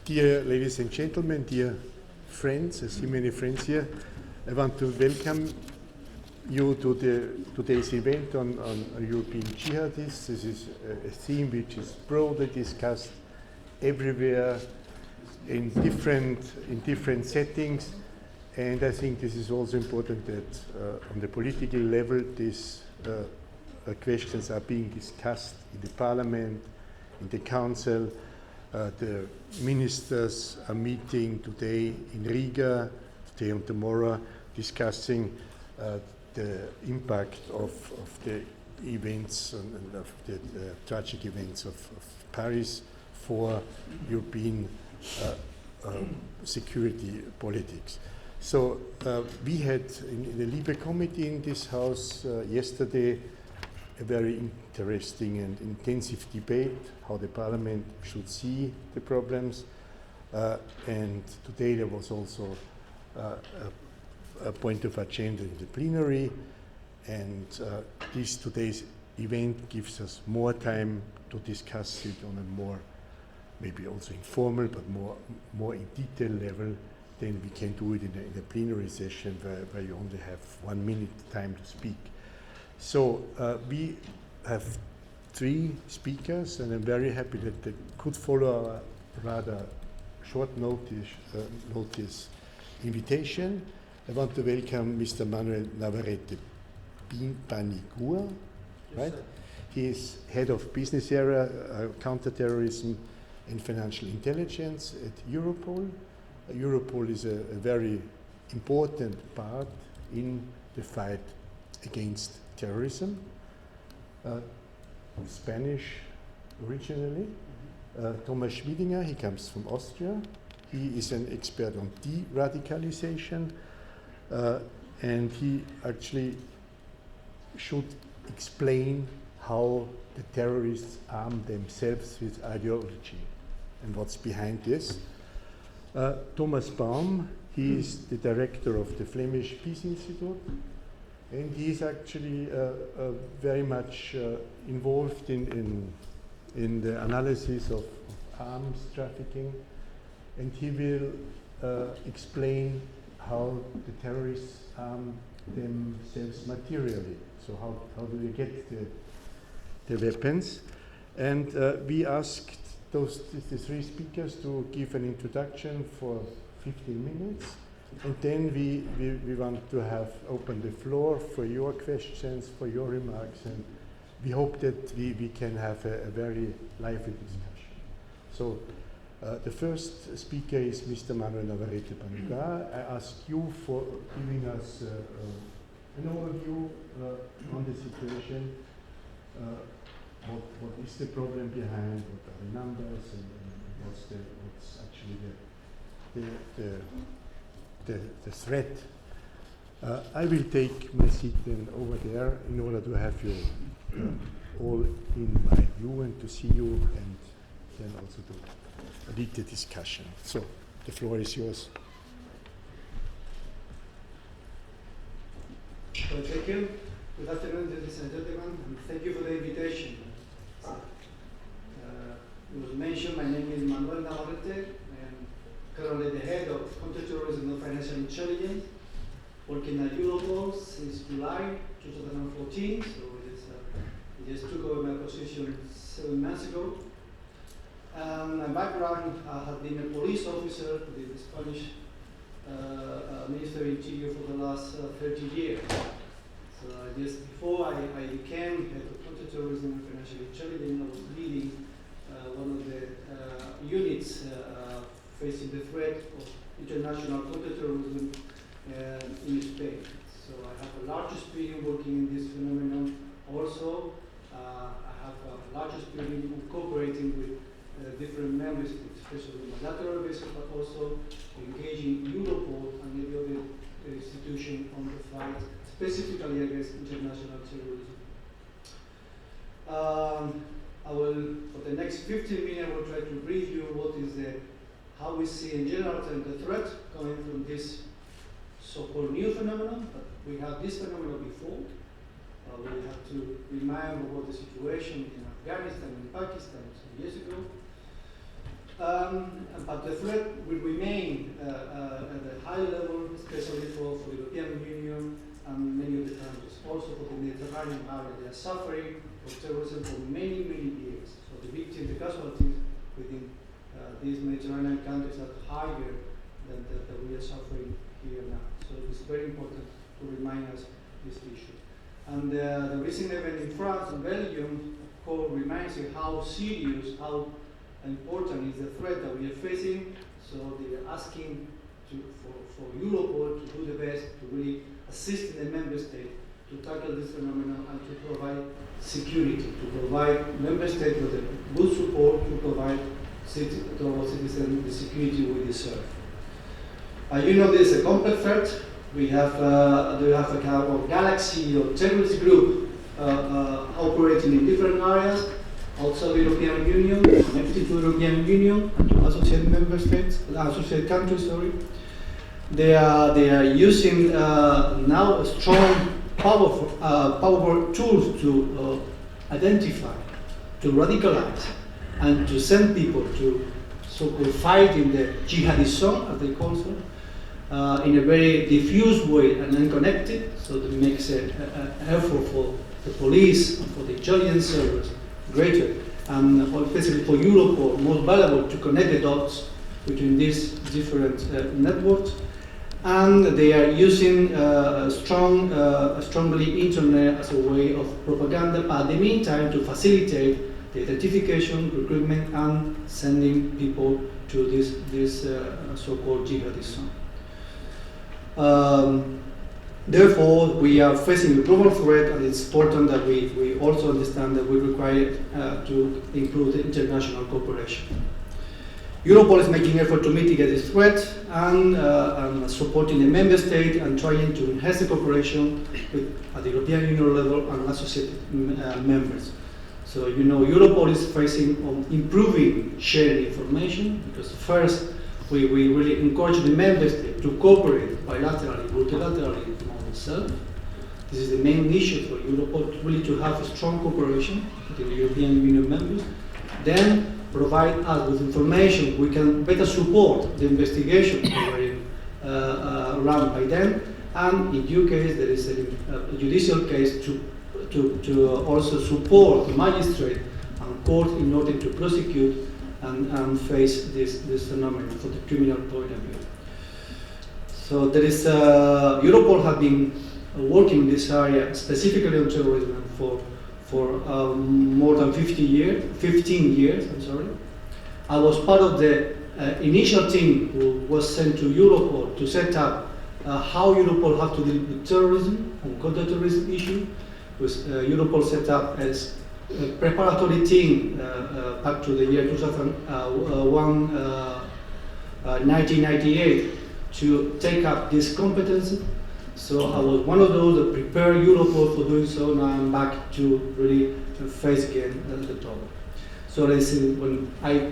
Dear ladies and gentlemen, dear friends, I see many friends here. I want to welcome you to today's event on European jihadists. This is a theme which is broadly discussed everywhere in different settings, and I think this is also important that on the political level these questions are being discussed in the Parliament, in the Council. The ministers are meeting today in Riga, today and tomorrow, discussing the impact of the events and of the tragic events of Paris for European security politics. So we had in the Libe committee in this house yesterday a very interesting and intensive debate how the Parliament should see the problems, and today there was also a point of agenda in the plenary, and today's event gives us more time to discuss it on a more, maybe also informal, but more in detail level than we can do it in the plenary session where you only have 1 minute time to speak. So we have 3 speakers, and I'm very happy that they could follow our rather short notice invitation. I want to welcome Mr. Manuel Navarrete Paniagua, right? Yes, he is head of business area, Counter-Terrorism and Financial Intelligence at Europol. Europol is a very important part in the fight against terrorism. Spanish originally. Tomas Schmidinger, he comes from Austria. He is an expert on de-radicalization, and he actually should explain how the terrorists arm themselves with ideology and what's behind this. Tomas Baum, he is the director of the Flemish Peace Institute, and he is actually very much involved in the analysis of arms trafficking, and he will explain how the terrorists arm themselves materially. So how do they get the weapons? And we asked the 3 speakers to give an introduction for 15 minutes. And then we want to have open the floor for your questions, for your remarks, and we hope that we can have a very lively discussion. So the first speaker is Mr. Manuel Navarrete Paniagua. I ask you for giving us an overview on the situation. What is the problem behind? What are the numbers? And what's actually the threat? I will take my seat then over there in order to have you all in my view and to see you, and then also to lead the discussion. So the floor is yours. Well, thank you. Good afternoon, ladies and gentlemen, and thank you for the invitation. It was mentioned, my name is Manuel Navarrete. Currently the head of Counter-Terrorism and Financial Intelligence, working at Europol since July 2014, so I just took over my position 7 months ago. My background, I have been a police officer with the Spanish Minister of Interior for the last 30 years. So just before I became head of Counter-Terrorism and Financial Intelligence, I was leading one of the units facing the threat of international counter-terrorism in Spain. So I have a large experience working in this phenomenon. Also, I have a large experience in cooperating with different member states, especially on a bilateral basis, but also engaging Europol and every other institution on the fight specifically against international terrorism. I will, for the next 15 minutes, I will try to review what is how we see in general the threat coming from this so-called new phenomenon, but we had this phenomenon before. We have to remind about the situation in Afghanistan and Pakistan some years ago. But the threat will remain at a high level, especially for the European Union and many of the countries. Also for the Mediterranean area, they are suffering from terrorism for many, many years. So the victims, the casualties within these Mediterranean countries are higher than we are suffering here now. So it's very important to remind us this issue. And the recent event in France and Belgium, of course, reminds you how serious, how important is the threat that we are facing. So they are asking for Europol to do the best to really assist the member state to tackle this phenomenon and to provide security, to provide member states with good support to provide to our citizens the security we deserve. You know, there's a complex threat. We have a kind of galaxy or terrorist group operating in different areas outside the European Union, connected to the European Union and to associated member states, associated countries. Sorry, they are using now strong, powerful tools to identify, to radicalize, and to send people to so-called fight in the jihadism, as they call it, in a very diffuse way and unconnected. So that makes an effort for the police and for the intelligence service greater, and especially for Europol, more valuable to connect the dots between these different networks. And they are using strongly internet as a way of propaganda, but in the meantime to facilitate the identification, recruitment, and sending people to this so-called jihadism. Therefore, we are facing a global threat, and it's important that we also understand that we require to improve the international cooperation. Europol is making effort to mitigate this threat and supporting the member state and trying to enhance the cooperation at the European Union level and associated members. So, you know, Europol is facing on improving sharing information, because first we really encourage the member state to cooperate bilaterally, multilaterally among themselves. This is the main issue for Europol, really to have a strong cooperation with the European Union members. Then provide us with information, we can better support the investigation run by them, and in due case there is a judicial case to also support the magistrate and court in order to prosecute and face this phenomenon from the criminal point of view. So there is Europol has been working in this area specifically on terrorism for more than 15 years. I'm sorry. I was part of the initial team who was sent to Europol to set up how Europol had to deal with terrorism and counter-terrorism issue. Europol set up as a preparatory team back to the year 1998 to take up this competence. So I was one of those that prepared Europol for doing so. Now I'm back to really face again the problem. So when I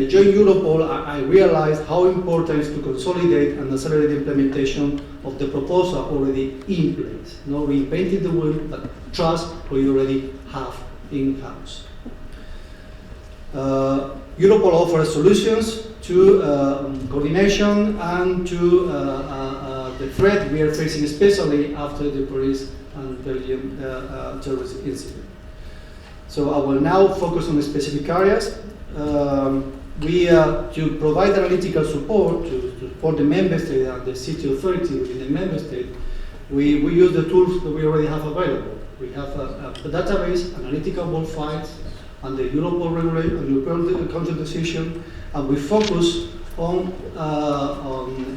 joined Europol, I realized how important it is to consolidate and accelerate the implementation of the proposal already in place. Not reinventing the wheel, but trust what you already have in-house. Europol offers solutions to coordination and to the threat we are facing, especially after the Paris and Belgium terrorist incident. So I will now focus on the specific areas. To provide analytical support to support the member state and the city authority within the member state, we use the tools that we already have available. We have a database, analytical ball files, and the Europol regulation and Europol Counter-Terrorism, and we focus on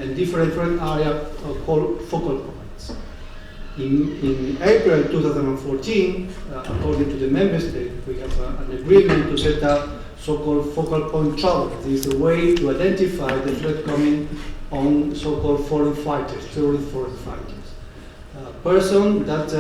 a different area called focal points. In April 2014, according to the member state, we have an agreement to set up so-called focal point travel. This is a way to identify the threat coming on so-called foreign fighters, terrorist foreign fighters. A person that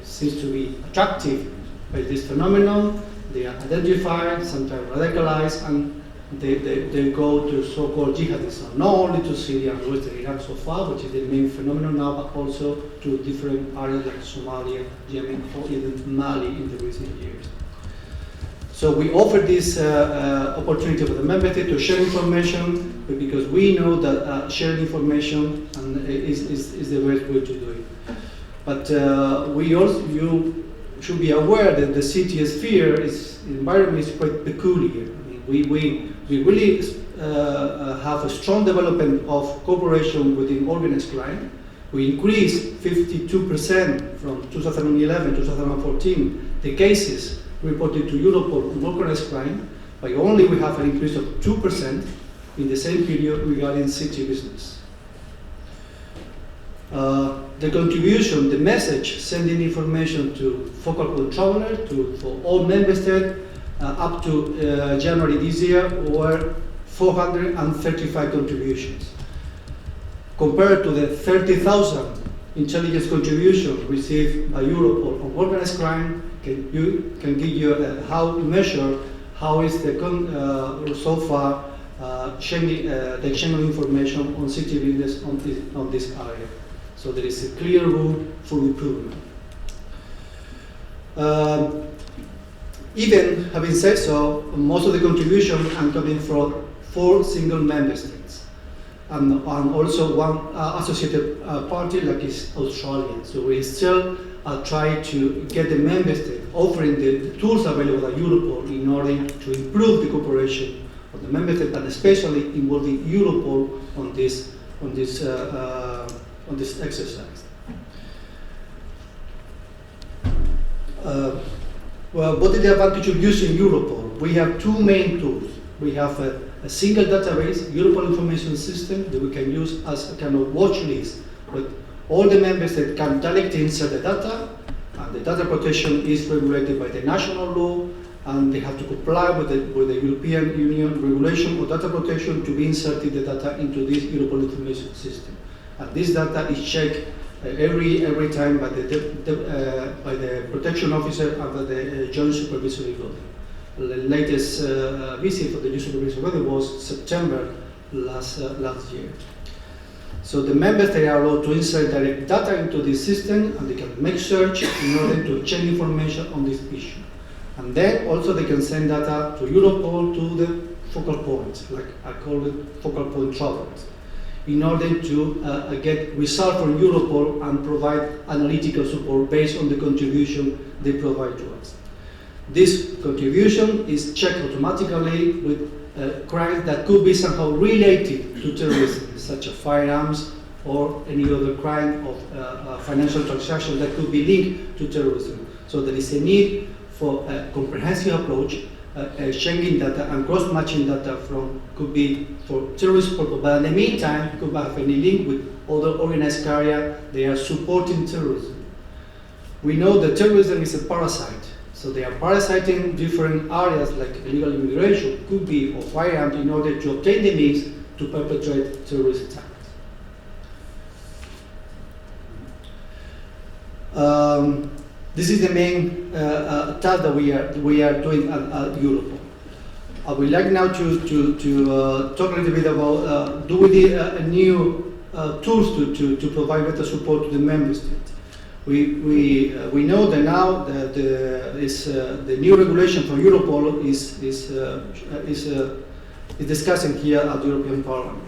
seems to be attractive by this phenomenon, they are identified, sometimes radicalized, and they go to so-called jihadism, not only to Syria and Western Iraq so far, which is the main phenomenon now, but also to different areas like Somalia, Yemen, or even Mali in the recent years. So we offer this opportunity for the member state to share information, because we know that sharing information is the best way to do it. But you should be aware that the city sphere environment is quite peculiar. I mean, we really have a strong development of cooperation within organized crime. We increased 52% from 2011 to 2014 the cases reported to Europol on organized crime, but only we have an increase of 2% in the same period regarding city business. The contribution, the message, sending information to focal point travelers, for all member states, up to January this year, were 435 contributions. Compared to the 30,000 intelligence contributions received by Europol on organized crime, can give you how to measure how is the so far the exchange of information on city business on this area. So there is a clear room for improvement. Even having said so, most of the contributions are coming from 4 single member states, and also one associated party like is Australia. So we still try to get the member state offering the tools available at Europol in order to improve the cooperation of the member state, and especially involving Europol on this exercise. Well, what is the advantage of using Europol? We have 2 main tools. We have a single database, Europol information system, that we can use as a kind of watch list, but all the members that can directly insert the data, and the data protection is regulated by the national law, and they have to comply with the European Union regulation of data protection to be inserted the data into this Europol information system. And this data is checked every time by the protection officer and by the joint supervisory body. The latest visit for the joint supervisory body was September last year. So the members, they are allowed to insert direct data into this system, and they can make search in order to exchange information on this issue. And then also they can send data to Europol, to the focal points, like I call it focal point travelers, in order to get results from Europol and provide analytical support based on the contribution they provide to us. This contribution is checked automatically with crimes that could be somehow related to terrorism, such as firearms or any other crime of financial transaction that could be linked to terrorism. So there is a need for a comprehensive approach, exchanging data and cross-matching data could be for terrorist purpose, but in the meantime, could have any link with other organized area they are supporting terrorism. We know that terrorism is a parasite, so they are parasiting different areas like illegal immigration, could be, or firearms, in order to obtain the means to perpetrate terrorist attacks. This is the main task that we are doing at Europol. I would like now to talk a little bit about do we need new tools to provide better support to the member states. We know that now the new regulation for Europol is discussing here at the European Parliament.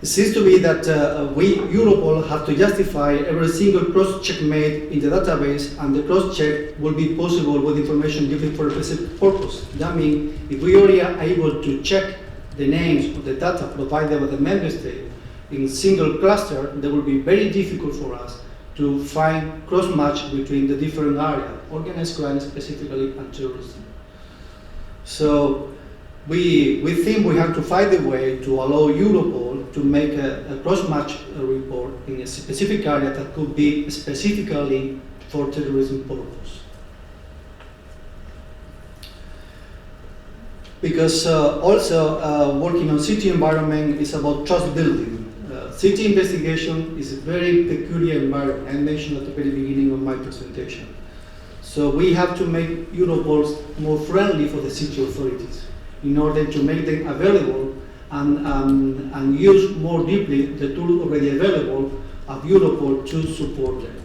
It seems to be that Europol, have to justify every single cross-check made in the database, and the cross-check will be possible with information given for a specific purpose. That means if we already are able to check the names of the data provided by the member state in a single cluster, that will be very difficult for us to find cross-match between the different areas, organized crime specifically, and terrorism. So we think we have to find a way to allow Europol to make a cross-match report in a specific area that could be specifically for terrorism purpose. Because also working on city environment is about trust building. City investigation is a very peculiar environment. I mentioned at the very beginning of my presentation. So we have to make Europol more friendly for the city authorities in order to make them available and use more deeply the tool already available of Europol to support them.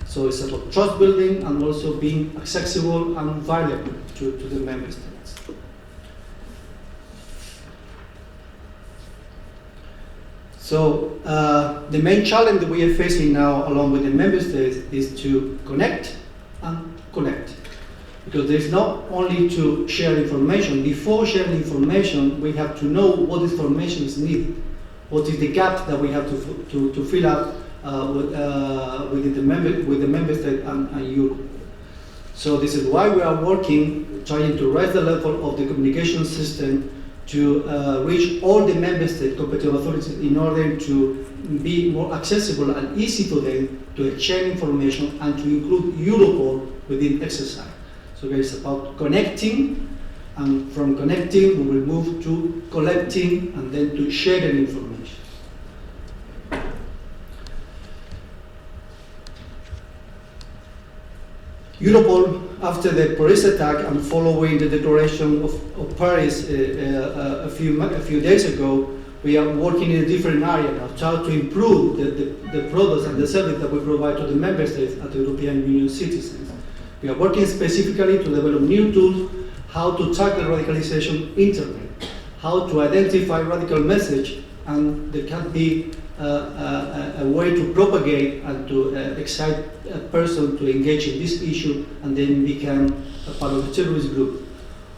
So it's about trust building and also being accessible and valuable to the member states. So the main challenge that we are facing now along with the member states is to connect and collect. Because there's not only to share information. Before sharing information, we have to know what information is needed. What is the gap that we have to fill up with the member state and Europe. So this is why we are working, trying to raise the level of the communication system to reach all the member state competent authorities in order to be more accessible and easy for them to exchange information and to include Europol within exercise. So it's about connecting, and from connecting we will move to collecting and then to sharing information. Europol, after the Paris attack and following the declaration of Paris a few days ago, we are working in a different area now, trying to improve the products and the service that we provide to the member states and the European Union citizens. We are working specifically to develop new tools, how to tackle radicalization internet, how to identify radical message, and there can be a way to propagate and to excite a person to engage in this issue and then become a part of the terrorist group.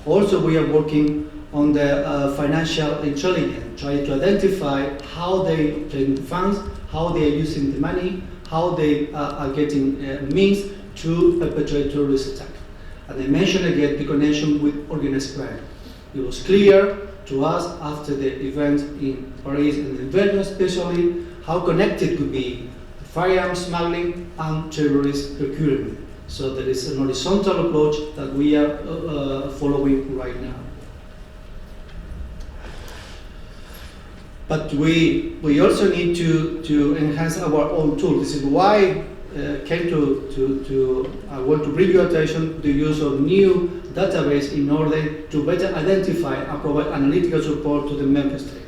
Also, we are working on the financial intelligence, trying to identify how they obtain funds, how they are using the money, how they are getting means to perpetrate terrorist attack. And I mentioned again the connection with organized crime. It was clear to us after the event in Paris and in Belgium especially, how connected could be firearms smuggling and terrorist procurement. So there is an horizontal approach that we are following right now. But we also need to enhance our own tools. This is why I want to bring your attention to the use of new database in order to better identify and provide analytical support to the member state.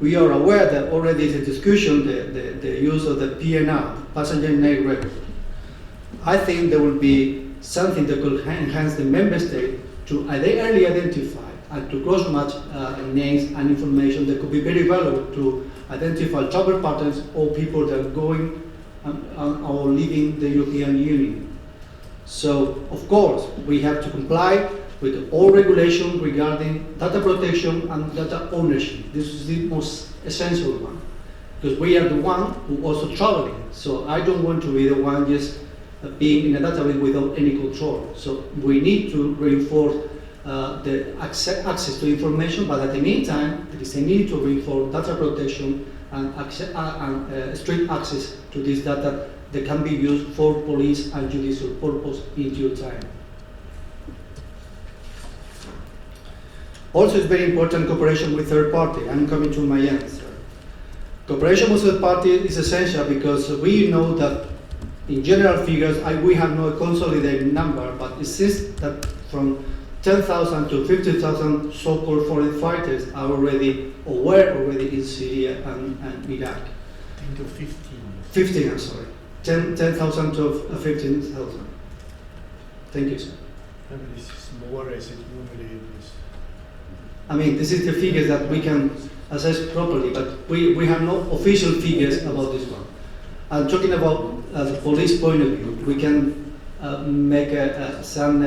We are aware that already is a discussion, the use of the PNR, passenger name record. I think there will be something that could enhance the member state to early identify and to cross-match names and information that could be very valuable to identify travel patterns or people that are going or leaving the European Union. So, of course, we have to comply with all regulations regarding data protection and data ownership. This is the most essential one, because we are the one who also traveling. So I don't want to be the one just being in a database without any control. So we need to reinforce the access to information, but at the meantime, there is a need to reinforce data protection and strict access to this data that can be used for police and judicial purpose in due time. Also, it's very important cooperation with third party. I'm coming to my answer. Cooperation with third party is essential because we know that in general figures, we have no consolidated number, but it seems that from 10,000 to 50,000 so-called foreign fighters are already, or were already in Syria and Iraq. 10 to 15. 15, I'm sorry. 10,000 to 15,000. Thank you, sir. And this is more as it normally is. I mean, this is the figures that we can assess properly, but we have no official figures about this one. I'm talking about the police point of view. We can make some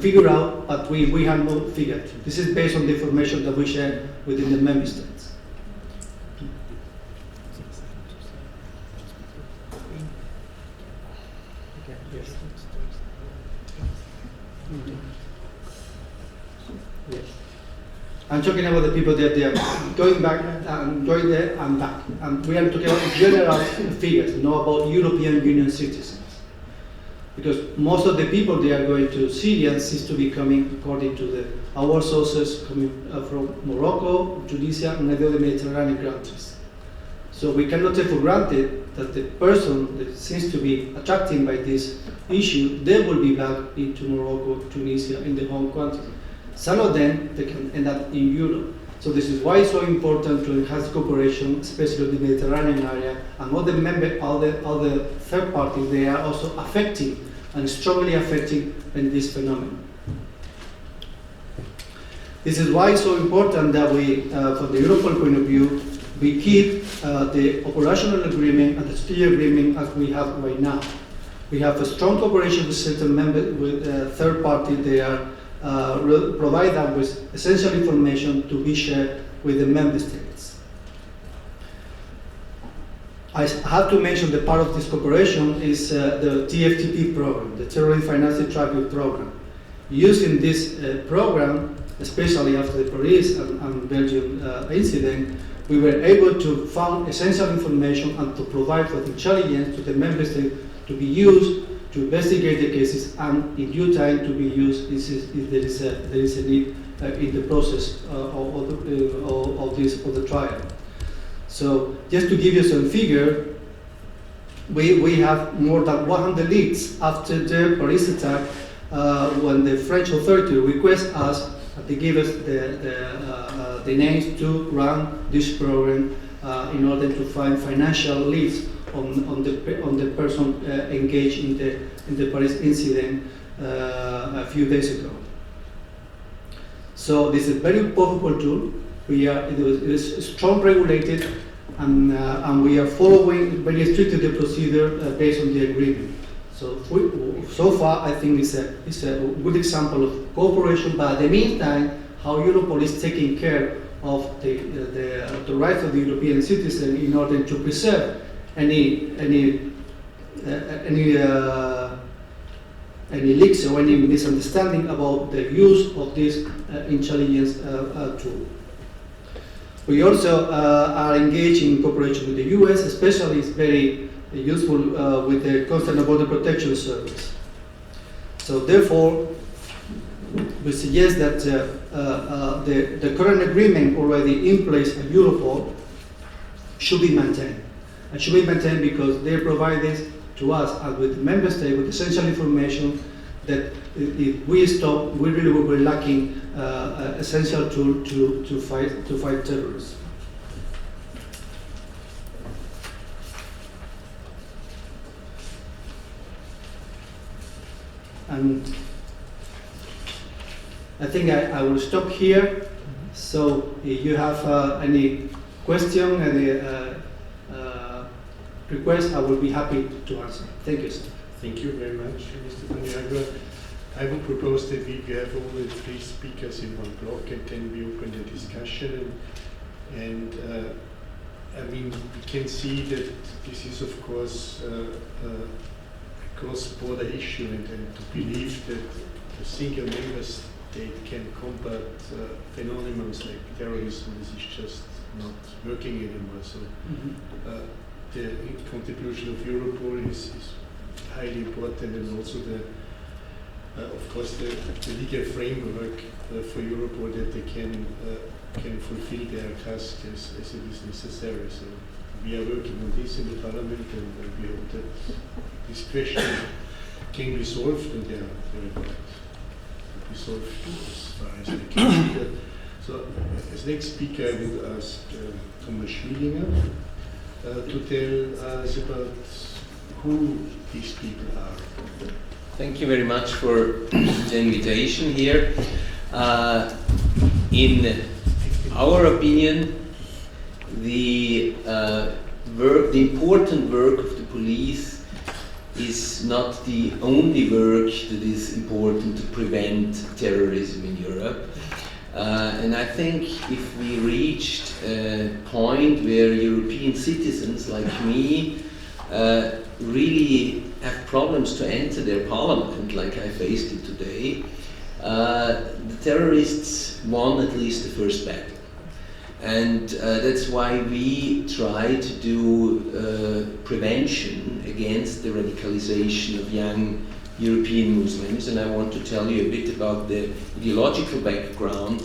figure out, but we have no figure. This is based on the information that we share within the member states. I'm talking about the people that they are going back and going there and back. And we are talking about general figures, not about European Union citizens. Because most of the people they are going to Syria seems to be coming, according to our sources, coming from Morocco, Tunisia, and the other Mediterranean countries. So we cannot take for granted that the person that seems to be attracted by this issue, they will be back into Morocco, Tunisia, in their home country. Some of them, they can end up in Europe. So this is why it's so important to enhance cooperation, especially in the Mediterranean area, and all the third parties, they are also affecting and strongly affecting in this phenomenon. This is why it's so important that we, from the Europol point of view, we keep the operational agreement and the strategic agreement as we have right now. We have a strong cooperation with certain members, with third parties. They are provide them with essential information to be shared with the member states. I have to mention that part of this cooperation is the TFTP program, the Terrorist Financing Tracking Program. Using this program, especially after the Paris and Belgium incident, we were able to find essential information and to provide for intelligence to the member state to be used to investigate the cases and in due time to be used if there is a need in the process of the trial. So just to give you some figure, we have more than 100 leads after the Paris attack when the French authority request us, they give us the names to run this program in order to find financial leads on the person engaged in the Paris incident a few days ago. So this is a very powerful tool. It is strong regulated, and we are following very strictly the procedure based on the agreement. So far, I think it's a good example of cooperation. But in the meantime, how Europol is taking care of the rights of the European citizen in order to preserve any leaks or any misunderstanding about the use of this intelligence tool. We also are engaged in cooperation with the US, especially it's very useful with the Coast and Border Protection Service. So therefore, we suggest that the current agreement already in place at Europol should be maintained. And should be maintained because they provide this to us and with the member state with essential information that if we stop, we really will be lacking essential tool to fight terrorism. And I think I will stop here. So if you have any question, any request, I will be happy to answer. Thank you, sir. Thank you very much, Mr. Paniagua. I would propose that we have all the three speakers in one block, and then we open the discussion. And I mean, we can see that this is, of course, a cross-border issue, and to believe that a single member state can combat phenomena like terrorism is just not working anymore. So the contribution of Europol is highly important, and also of course the legal framework for Europol that they can fulfill their task as it is necessary. So we are working on this in the Parliament, and we hope that this question can be solved, and they are right. Be solved as far as they can see. So as next speaker, I would ask Tomas Schmidinger to tell us about who these people are. Thank you very much for the invitation here. In our opinion, the important work of the police is not the only work that is important to prevent terrorism in Europe. And I think if we reached a point where European citizens like me really have problems to enter their parliament, like I faced it today, the terrorists won at least the first battle. And that's why we try to do prevention against the radicalization of young European Muslims. And I want to tell you a bit about the ideological background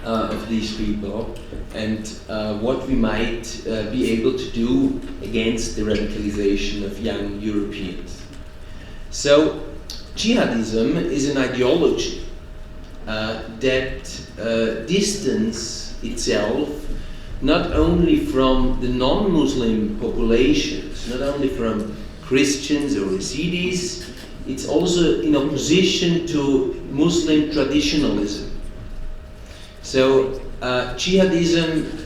of these people and what we might be able to do against the radicalization of young Europeans. So, jihadism is an ideology, that distance itself not only from the non-Muslim populations, not only from Christians or Yazidis, it's also in opposition to Muslim traditionalism. So jihadism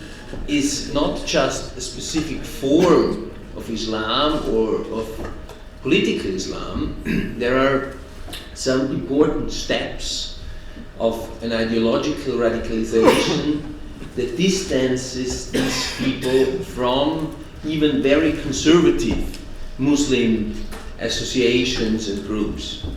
is not just a specific form of Islam or of political Islam. There are some important steps of an ideological radicalization that distances these people from even very conservative Muslim associations and groups.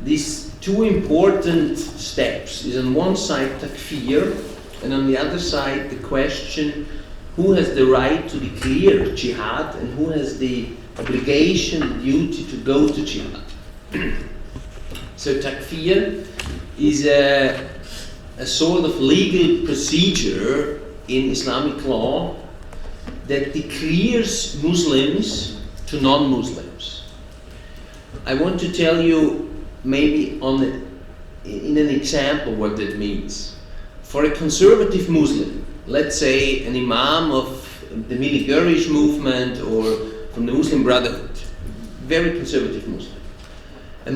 These two important steps is on one side takfir, and on the other side the question who has the right to declare jihad and who has the obligation, the duty to go to jihad. So takfir is a sort of legal procedure in Islamic law that declares Muslims to non-Muslims. I want to tell you maybe in an example what that means. For a conservative Muslim, let's say an imam of the Militarish movement or from the Muslim Brotherhood, very conservative Muslim. A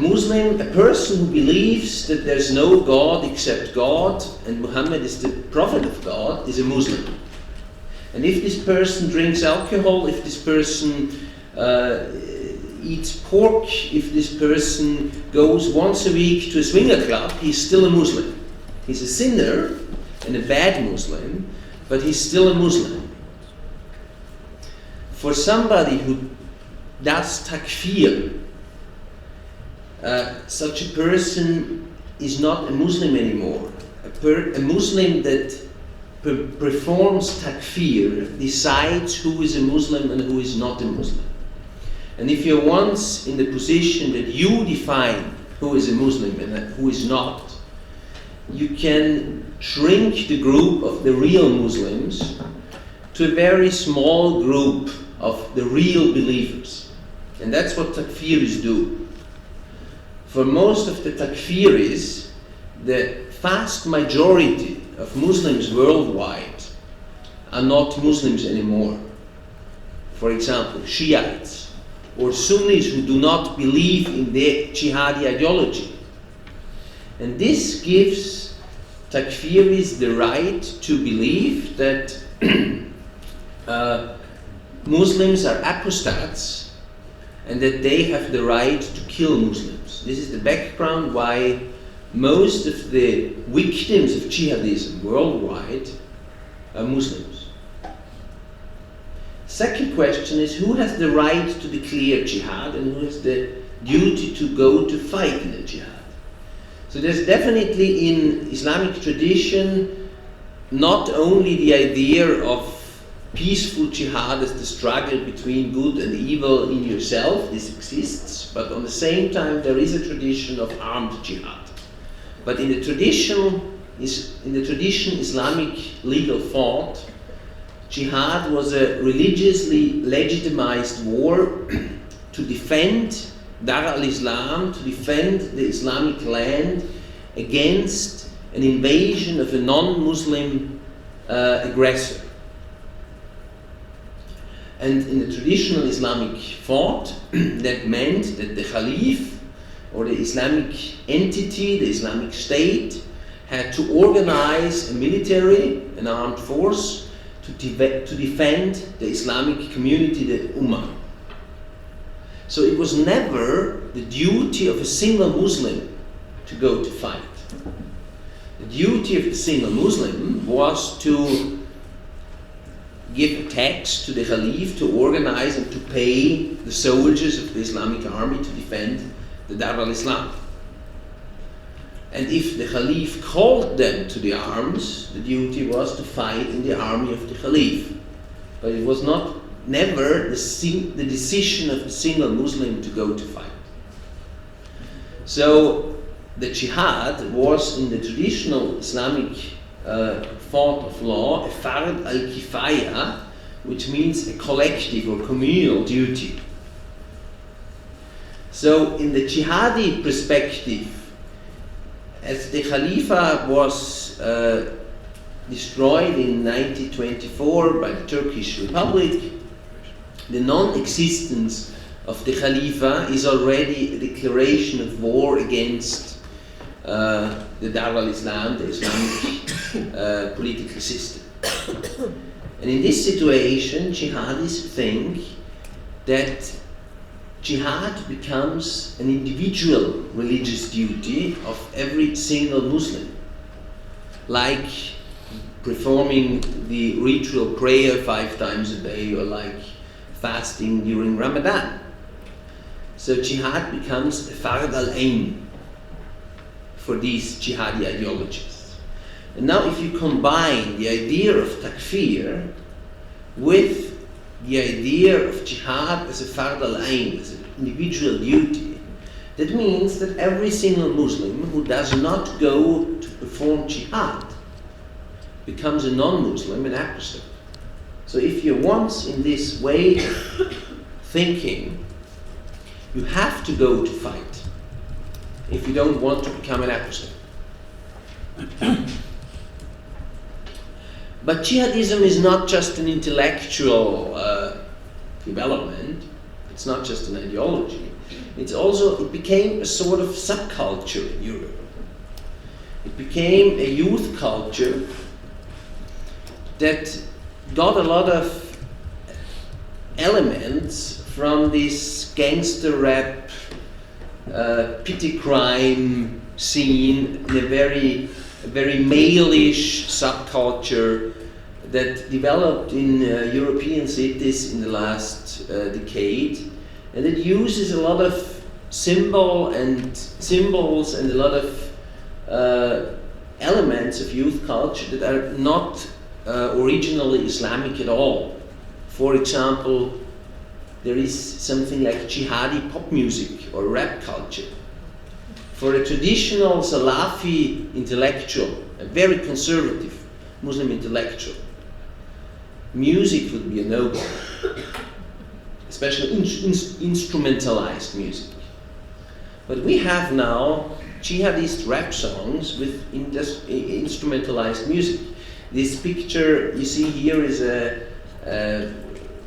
person who believes that there's no God except God and Muhammad is the prophet of God, is a Muslim. And if this person drinks alcohol, if this person eats pork, if this person goes once a week to a swinger club, he's still a Muslim. He's a sinner and a bad Muslim, but he's still a Muslim. For somebody who does takfir, such a person is not a Muslim anymore. A Muslim that performs takfir decides who is a Muslim and who is not a Muslim. And if you're once in the position that you define who is a Muslim and who is not, you can shrink the group of the real Muslims to a very small group of the real believers. And that's what takfiris do. For most of the takfiris, the vast majority of Muslims worldwide are not Muslims anymore. For example, Shiites or Sunnis who do not believe in the jihadi ideology. And this gives takfiris the right to believe that Muslims are apostates and that they have the right to kill Muslims. This is the background why most of the victims of jihadism worldwide are Muslims. Second question is who has the right to declare jihad and who has the duty to go to fight in the jihad. So there's definitely in Islamic tradition not only the idea of peaceful jihad as the struggle between good and evil in yourself, this exists, but on the same time there is a tradition of armed jihad. But in the tradition Islamic legal thought, jihad was a religiously legitimized war to defend Dar al-Islam, to defend the Islamic land against an invasion of a non-Muslim aggressor. And in the traditional Islamic thought, that meant that the Caliph or the Islamic entity, the Islamic state, had to organize a military, an armed force, to defend the Islamic community, the Ummah. So it was never the duty of a single Muslim to go to fight. The duty of the single Muslim was to give a tax to the Caliph to organize and to pay the soldiers of the Islamic army to defend the Dar al-Islam. And if the Caliph called them to the arms, the duty was to fight in the army of the Caliph. But it was never the decision of the single Muslim to go to fight. So the jihad was in the traditional Islamic thought of law a fard al-kifaya, which means a collective or communal duty. So in the jihadi perspective, as the Khalifa was destroyed in 1924 by the Turkish Republic, the non-existence of the Khalifa is already a declaration of war against the Dar al-Islam, the Islamic political system. And in this situation, jihadists think that jihad becomes an individual religious duty of every single Muslim, like performing the ritual prayer 5 times a day, or like fasting during Ramadan. So jihad becomes a fard al-ain for these jihadi ideologies. And now if you combine the idea of takfir with the idea of jihad as a fard al-ain, as an individual duty, that means that every single Muslim who does not go to perform jihad becomes a non-Muslim, an apostate. So if you're once in this way of thinking, you have to go to fight if you don't want to become an apostate. But jihadism is not just an intellectual development, it's not just an ideology, it became a sort of subculture in Europe. It became a youth culture that got a lot of elements from this gangster rap, petty crime scene in a very male-ish subculture that developed in European cities in the last decade, and it uses a lot of symbols and a lot of elements of youth culture that are not originally Islamic at all. For example, there is something like jihadi pop music or rap culture. For a traditional Salafi intellectual, a very conservative Muslim intellectual, music would be a no-go, especially instrumentalized music. But we have now jihadist rap songs with instrumentalized music. This picture you see here is an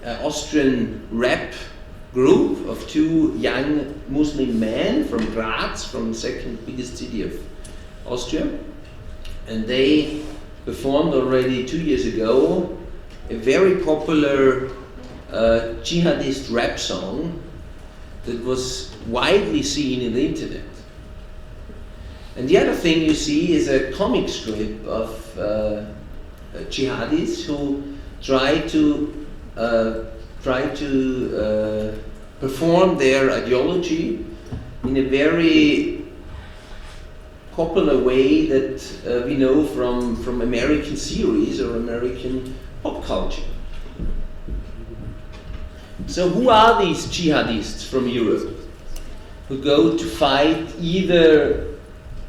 Austrian rap group of 2 young Muslim men from Graz, from the second biggest city of Austria, and they performed already 2 years ago a very popular jihadist rap song that was widely seen in the internet. And the other thing you see is a comic strip of jihadists who try to perform their ideology in a very popular way that we know from American series or American pop culture. So who are these jihadists from Europe who go to fight either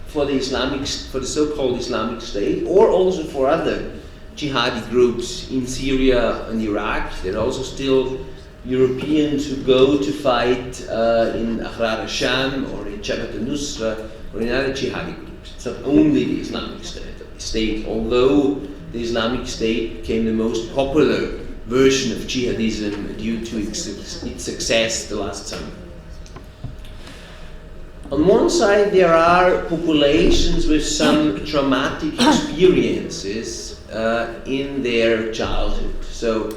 for the so-called Islamic State or also for other jihadi groups in Syria and Iraq? There are also still Europeans who go to fight in Ahrar al-Sham or in Jabhat al-Nusra or in other jihadi groups. It's not only the Islamic State, although the Islamic State became the most popular version of jihadism due to its success the last summer. On one side, there are populations with some traumatic experiences in their childhood. So,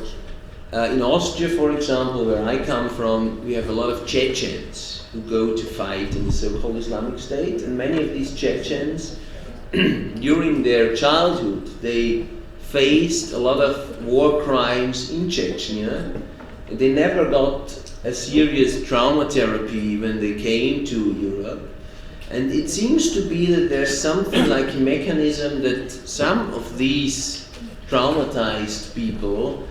in Austria, for example, where I come from, we have a lot of Chechens who go to fight in the so-called Islamic State, and many of these Chechens, during their childhood, they faced a lot of war crimes in Chechnya, and they never got a serious trauma therapy when they came to Europe. And it seems to be that there's something like a mechanism that some of these traumatized people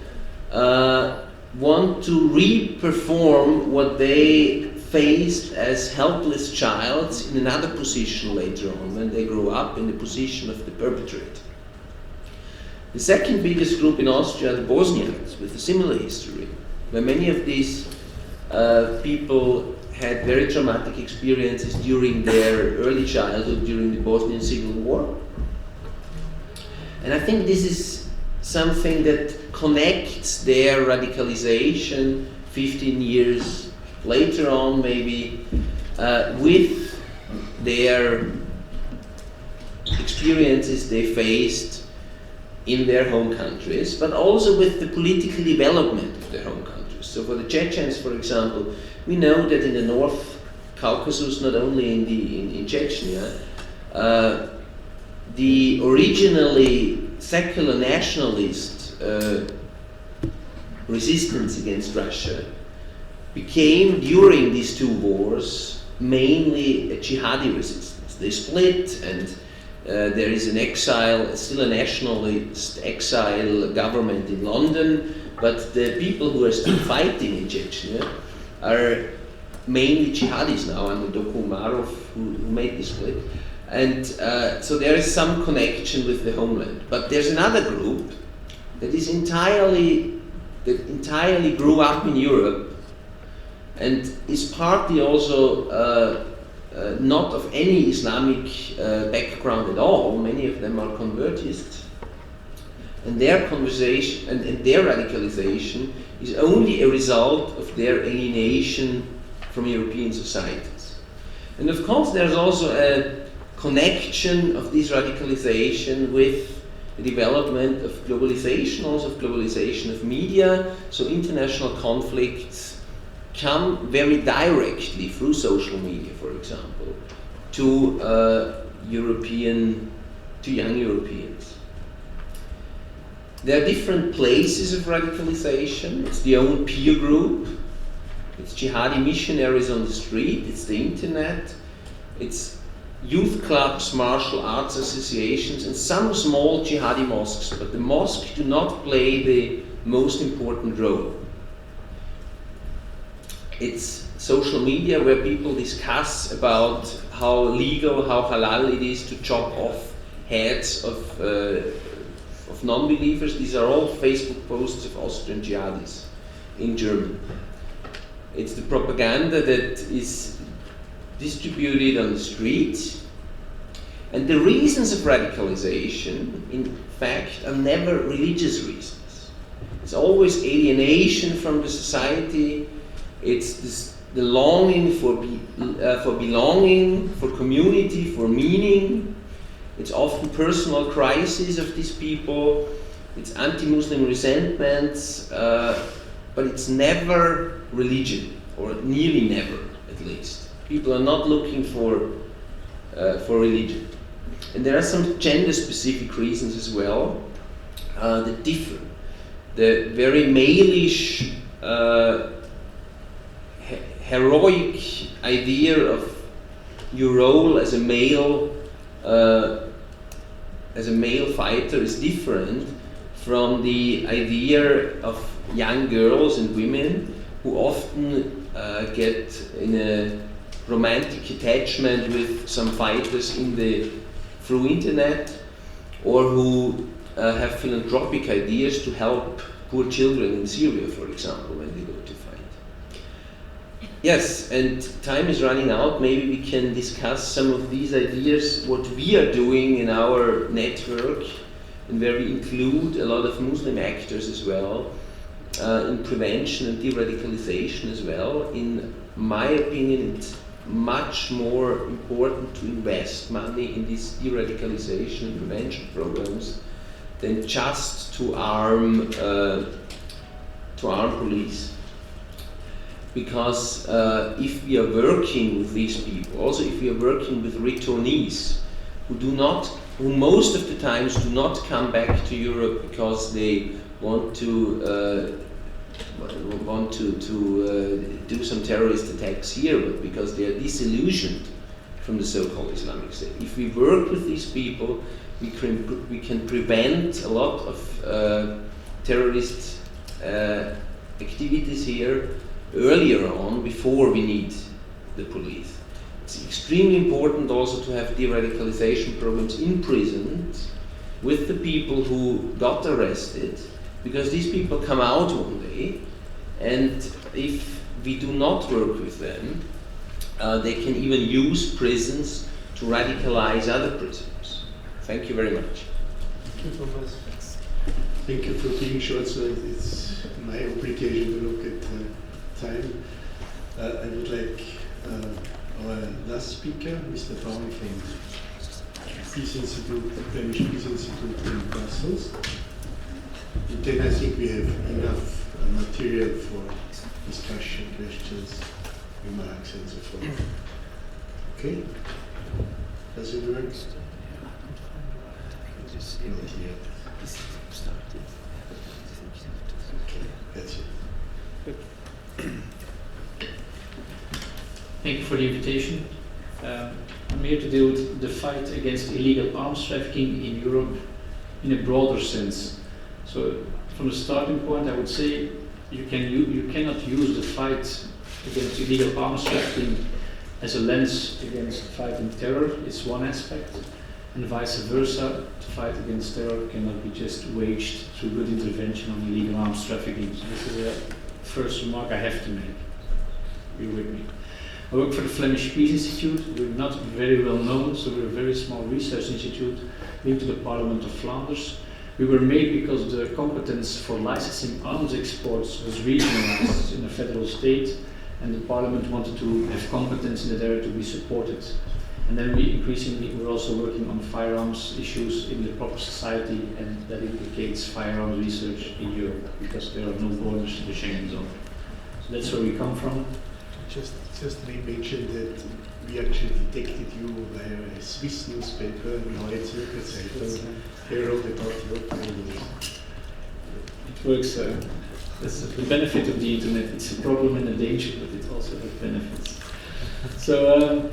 want to re-perform what they faced as helpless childs in another position later on when they grow up in the position of the perpetrator. The second biggest group in Austria are the Bosniaks with a similar history, where many of these people had very traumatic experiences during their early childhood, during the Bosnian Civil War. And I think this is something that connects their radicalization 15 years later on, maybe, with their experiences they faced in their home countries, but also with the political development of their home countries. So for the Chechens, for example, we know that in the North Caucasus, not only in Chechnya, the originally secular nationalist resistance against Russia became, during these two wars, mainly a jihadi resistance. They split, and there is an exile, still a nationalist exile government in London, but the people who are still fighting in Chechnya are mainly jihadis now, under Doku Umarov, who made this split. And so there is some connection with the homeland. But there's another group that entirely grew up in Europe and is partly also not of any Islamic background at all. Many of them are convertists. And their conversation and their radicalization is only a result of their alienation from European societies. And of course there's also a connection of this radicalization with the development of globalization, also of globalization of media. So international conflicts come very directly through social media, for example, to young Europeans. There are different places of radicalization. It's the own peer group, it's jihadi missionaries on the street, it's the internet, it's youth clubs, martial arts associations, and some small jihadi mosques, but the mosques do not play the most important role. It's social media where people discuss about how legal, how halal it is to chop off heads of non-believers. These are all Facebook posts of Austrian jihadis in German. It's the propaganda that is distributed on the street. And the reasons of radicalization, in fact, are never religious reasons. It's always alienation from the society. It's the longing for belonging, for community, for meaning. It's often personal crises of these people. It's anti-Muslim resentments, but it's never religion, or nearly never, at least. People are not looking for religion. And there are some gender-specific reasons as well that differ. The very malish, heroic idea of your role as a male fighter is different from the idea of young girls and women who often get in a romantic attachment with some fighters through internet, or who have philanthropic ideas to help poor children in Syria, for example, when they go to fight. Yes, and time is running out. Maybe we can discuss some of these ideas, what we are doing in our network, and where we include a lot of Muslim actors as well, in prevention and de-radicalization as well. In my opinion, it's much more important to invest money in these de-radicalization and prevention programs than just to arm police. Because if we are working with these people, also if we are working with returnees who most of the times do not come back to Europe because they want to do some terrorist attacks here, but because they are disillusioned from the so-called Islamic State. If we work with these people, we can prevent a lot of terrorist activities here earlier on, before we need the police. It's extremely important also to have de-radicalization programs in prisons with the people who got arrested, because these people come out one day, and if we do not work with them, they can even use prisons to radicalize other prisoners. Thank you very much. Thank you, Thomas. Thank you for being short, so it's my obligation to look at time. I would like our last speaker, Mr. Baum from Peace Institute, Flemish Peace Institute in Brussels. And then I think we have enough material for discussion, questions, remarks, and so forth. Okay? Does it work? Not yet. Okay, that's it. Thank you for the invitation. I'm here to deal with the fight against illegal arms trafficking in Europe in a broader sense. So, from the starting point, I would say you cannot use the fight against illegal arms trafficking as a lens against fighting terror. It's one aspect, and vice versa. The fight against terror cannot be just waged through good intervention on illegal arms trafficking. So this is a first remark I have to make. Be with me. I work for the Flemish Peace Institute. We're not very well known, so we're a very small research institute linked to the Parliament of Flanders. We were made because the competence for licensing arms exports was regionalized in a federal state, and the Parliament wanted to have competence in that area to be supported. And then we increasingly were also working on firearms issues in the proper society, and that implicates firearms research in Europe because there are no borders in the Schengen zone. So that's where we come from. Just may mention that we actually detected you via a Swiss newspaper, Neue Zürcher Zeitung. They wrote about your findings. It works. That's the benefit of the internet. It's a problem and a danger, but it also has benefits. So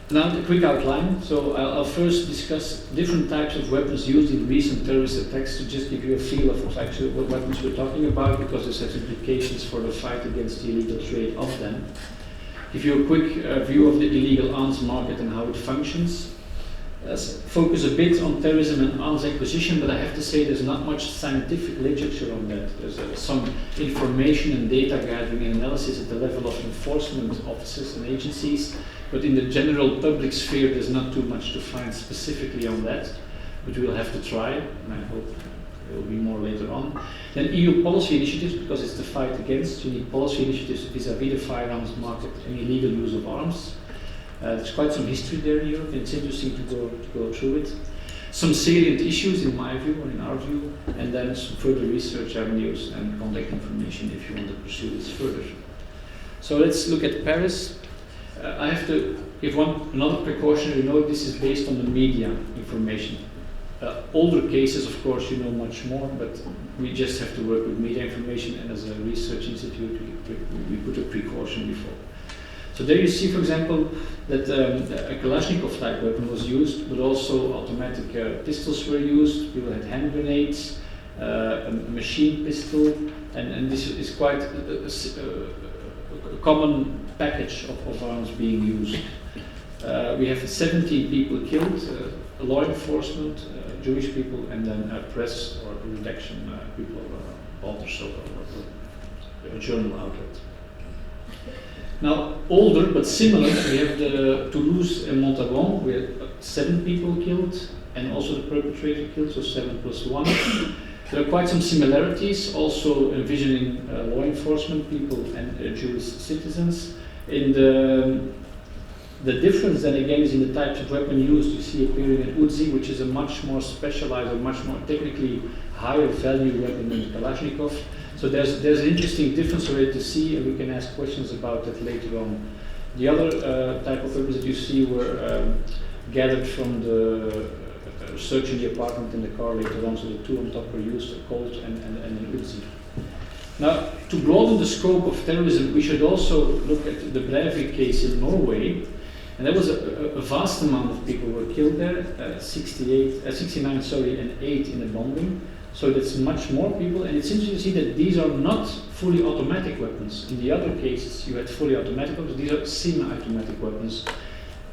now the quick outline. So I'll first discuss different types of weapons used in recent terrorist attacks to just give you a feel of what weapons we're talking about, because this has implications for the fight against the illegal trade of them. Give you a quick view of the illegal arms market and how it functions. Focus a bit on terrorism and arms acquisition, but I have to say there's not much scientific literature on that. There's some information and data gathering and analysis at the level of enforcement officers and agencies, but in the general public sphere there's not too much to find specifically on that, but we'll have to try, and I hope there will be more later on. Then EU policy initiatives, because it's the fight against, you need policy initiatives vis-à-vis the firearms market and illegal use of arms. There's quite some history there in Europe, and it's interesting to go through it. Some salient issues in my view, or in our view, and then some further research avenues and contact information if you want to pursue this further. So let's look at Paris. I have to give another precautionary note. This is based on the media information. Older cases, of course, you know much more, but we just have to work with media information, and as a research institute, we put a precaution before. So there you see, for example, that a Kalashnikov type weapon was used, but also automatic pistols were used. People had hand grenades, a machine pistol, and this is quite a common package of arms being used. We have 17 people killed, law enforcement, Jewish people, and then press or redaction people, authors or a journal outlet. Now, older but similar, we have the Toulouse and Montaron, we had 7 people killed, and also the perpetrator killed, so 7 plus 1. There are quite some similarities, also envisioning law enforcement people and Jewish citizens. In the difference then again is in the types of weapon used. You see appearing in Uzi, which is a much more specialized or much more technically higher value weapon than Kalashnikov. So there's an interesting difference already to see, and we can ask questions about that later on. The other type of weapons that you see were gathered from the search in the apartment in the car later on, so the 2 on top were used, a Colt and an Uzi. Now, to broaden the scope of terrorism, we should also look at the Breivik case in Norway, and there was a vast amount of people who were killed there, 69 and 8 in the bombing. So that's much more people, and it's interesting to see that these are not fully automatic weapons. In the other cases, you had fully automatic weapons. These are semi-automatic weapons.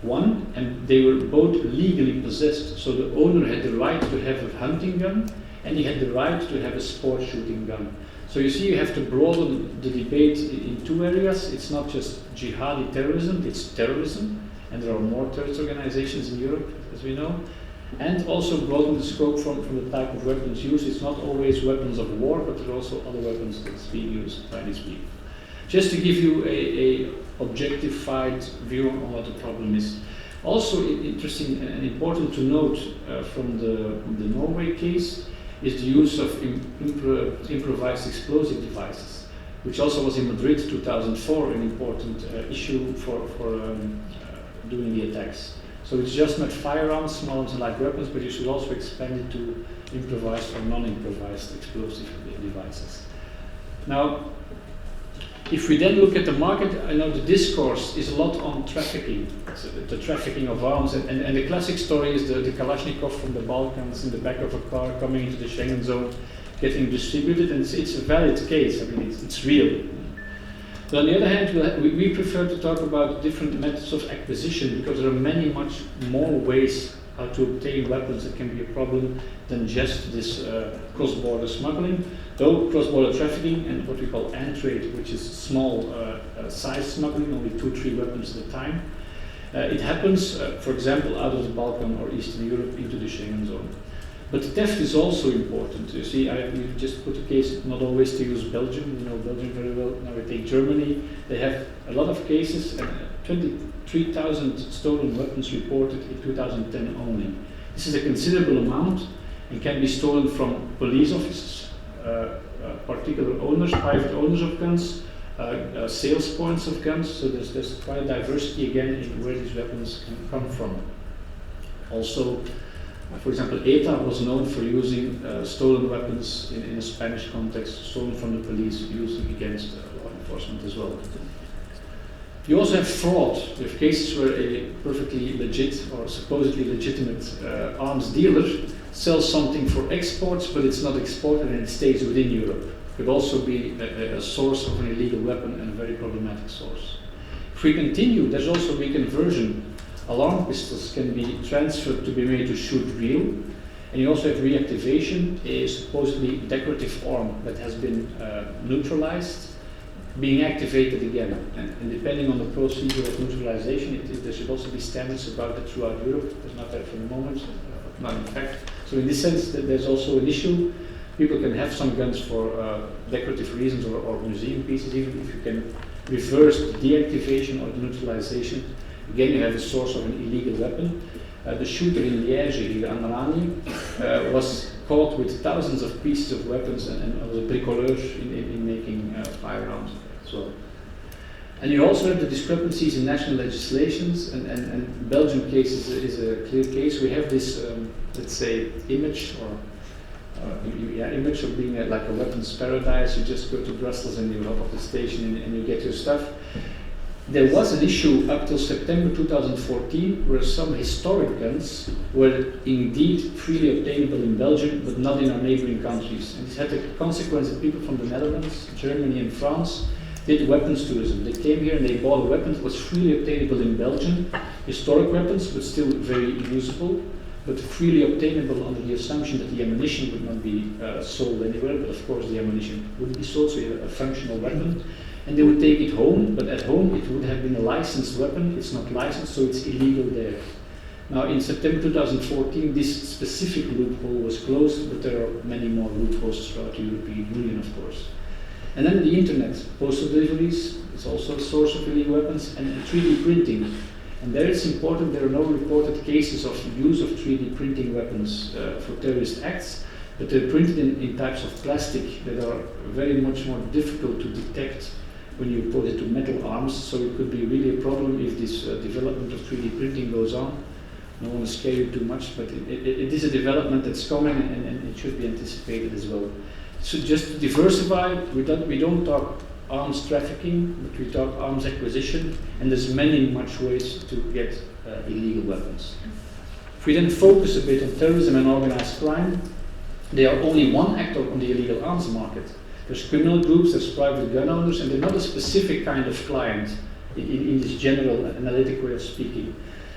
And they were both legally possessed. So the owner had the right to have a hunting gun, and he had the right to have a sport shooting gun. So you see, you have to broaden the debate in two areas. It's not just jihadi terrorism, it's terrorism, and there are more terrorist organizations in Europe, as we know. And also broaden the scope from the type of weapons used. It's not always weapons of war, but there are also other weapons that's being used by these people. Just to give you a objectified view on what the problem is. Also interesting and important to note from the Norway case is the use of improvised explosive devices, which also was in Madrid 2004 an important issue for doing the attacks. So it's just not firearms, small and light weapons, but you should also expand it to improvised or non-improvised explosive devices. Now, if we then look at the market, I know the discourse is a lot on trafficking, so the trafficking of arms, and the classic story is the Kalashnikov from the Balkans in the back of a car coming into the Schengen zone, getting distributed, and it's a valid case. I mean, it's real. But on the other hand, we prefer to talk about different methods of acquisition, because there are many much more ways how to obtain weapons that can be a problem than just this cross-border smuggling. Though cross-border trafficking and what we call trade, which is small size smuggling, only 2-3 weapons at a time, it happens, for example, out of the Balkan or Eastern Europe into the Schengen zone. But theft is also important. You see, we just put a case, not always to use Belgium, you know Belgium very well. Now we take Germany, they have a lot of cases, 23,000 stolen weapons reported in 2010 only. This is a considerable amount and can be stolen from police officers, particular owners, private owners of guns, sales points of guns, so there's quite a diversity again in where these weapons can come from. Also, for example, ETA was known for using stolen weapons in a Spanish context, stolen from the police, using against law enforcement as well. You also have fraud. You have cases where a perfectly legit or supposedly legitimate arms dealer sells something for exports, but it's not exported and it stays within Europe. It could also be a source of an illegal weapon and a very problematic source. If we continue, there's also reconversion. Alarm pistols can be transferred to be made to shoot real, and you also have reactivation, a supposedly decorative arm that has been neutralized, being activated again. And depending on the procedure of neutralization, there should also be standards about it throughout Europe. There's not that for the moment, not in fact. So in this sense, there's also an issue. People can have some guns for decorative reasons or museum pieces, even if you can reverse the deactivation or the neutralization. Again, you have a source of an illegal weapon. The shooter in Liège, Anrani, was caught with thousands of pieces of weapons and was a bricoleur in making firearms as well. And you also have the discrepancies in national legislations, and Belgian case is a clear case. We have this, let's say, image image of being like a weapons paradise. You just go to Brussels and you hop off the station and you get your stuff. There was an issue up till September 2014 where some historic guns were indeed freely obtainable in Belgium, but not in our neighboring countries. And this had the consequence that people from the Netherlands, Germany and France did weapons tourism. They came here and they bought a weapon that was freely obtainable in Belgium, historic weapons, but still very usable, but freely obtainable under the assumption that the ammunition would not be sold anywhere, but of course the ammunition would be sold, so you have a functional weapon. And they would take it home, but at home it would have been a licensed weapon. It's not licensed, so it's illegal there. Now, in September 2014, this specific loophole was closed, but there are many more loopholes throughout the European Union, of course. And then the internet, postal deliveries, is also a source of illegal weapons, and 3D printing. And there it's important, there are no reported cases of use of 3D printing weapons for terrorist acts, but they're printed in types of plastic that are very much more difficult to detect when you put it to metal arms, so it could be really a problem if this development of 3D printing goes on. I don't want to scare you too much, but it is a development that's coming and it should be anticipated as well. So just to diversify, we don't talk arms trafficking, but we talk arms acquisition, and there's much ways to get illegal weapons. If we then focus a bit on terrorism and organized crime, they are only one actor on the illegal arms market. There's criminal groups, there's private gun owners, and they're not a specific kind of client in this general analytic way of speaking.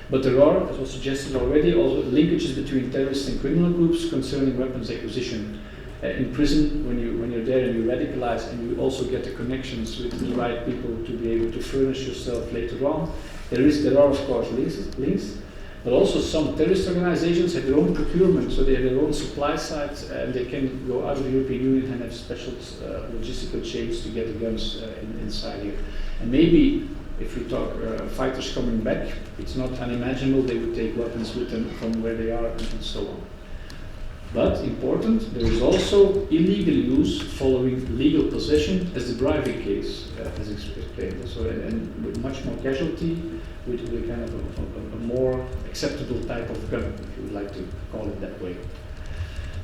But there are, as was suggested already, also linkages between terrorists and criminal groups concerning weapons acquisition. in prison, when you're there and you radicalize, and you also get the connections with the right people to be able to furnish yourself later on. There are of course links, but also some terrorist organizations have their own procurement, so they have their own supply sites, and they can go out of the European Union and have special logistical chains to get the guns inside here. And maybe if we talk fighters coming back, it's not unimaginable they would take weapons with them from where they are and so on. But important, there is also illegal use following legal possession, as the Breivik case has explained. So, and with much more casualty, with a kind of a more acceptable type of gun, if you would like to call it that way.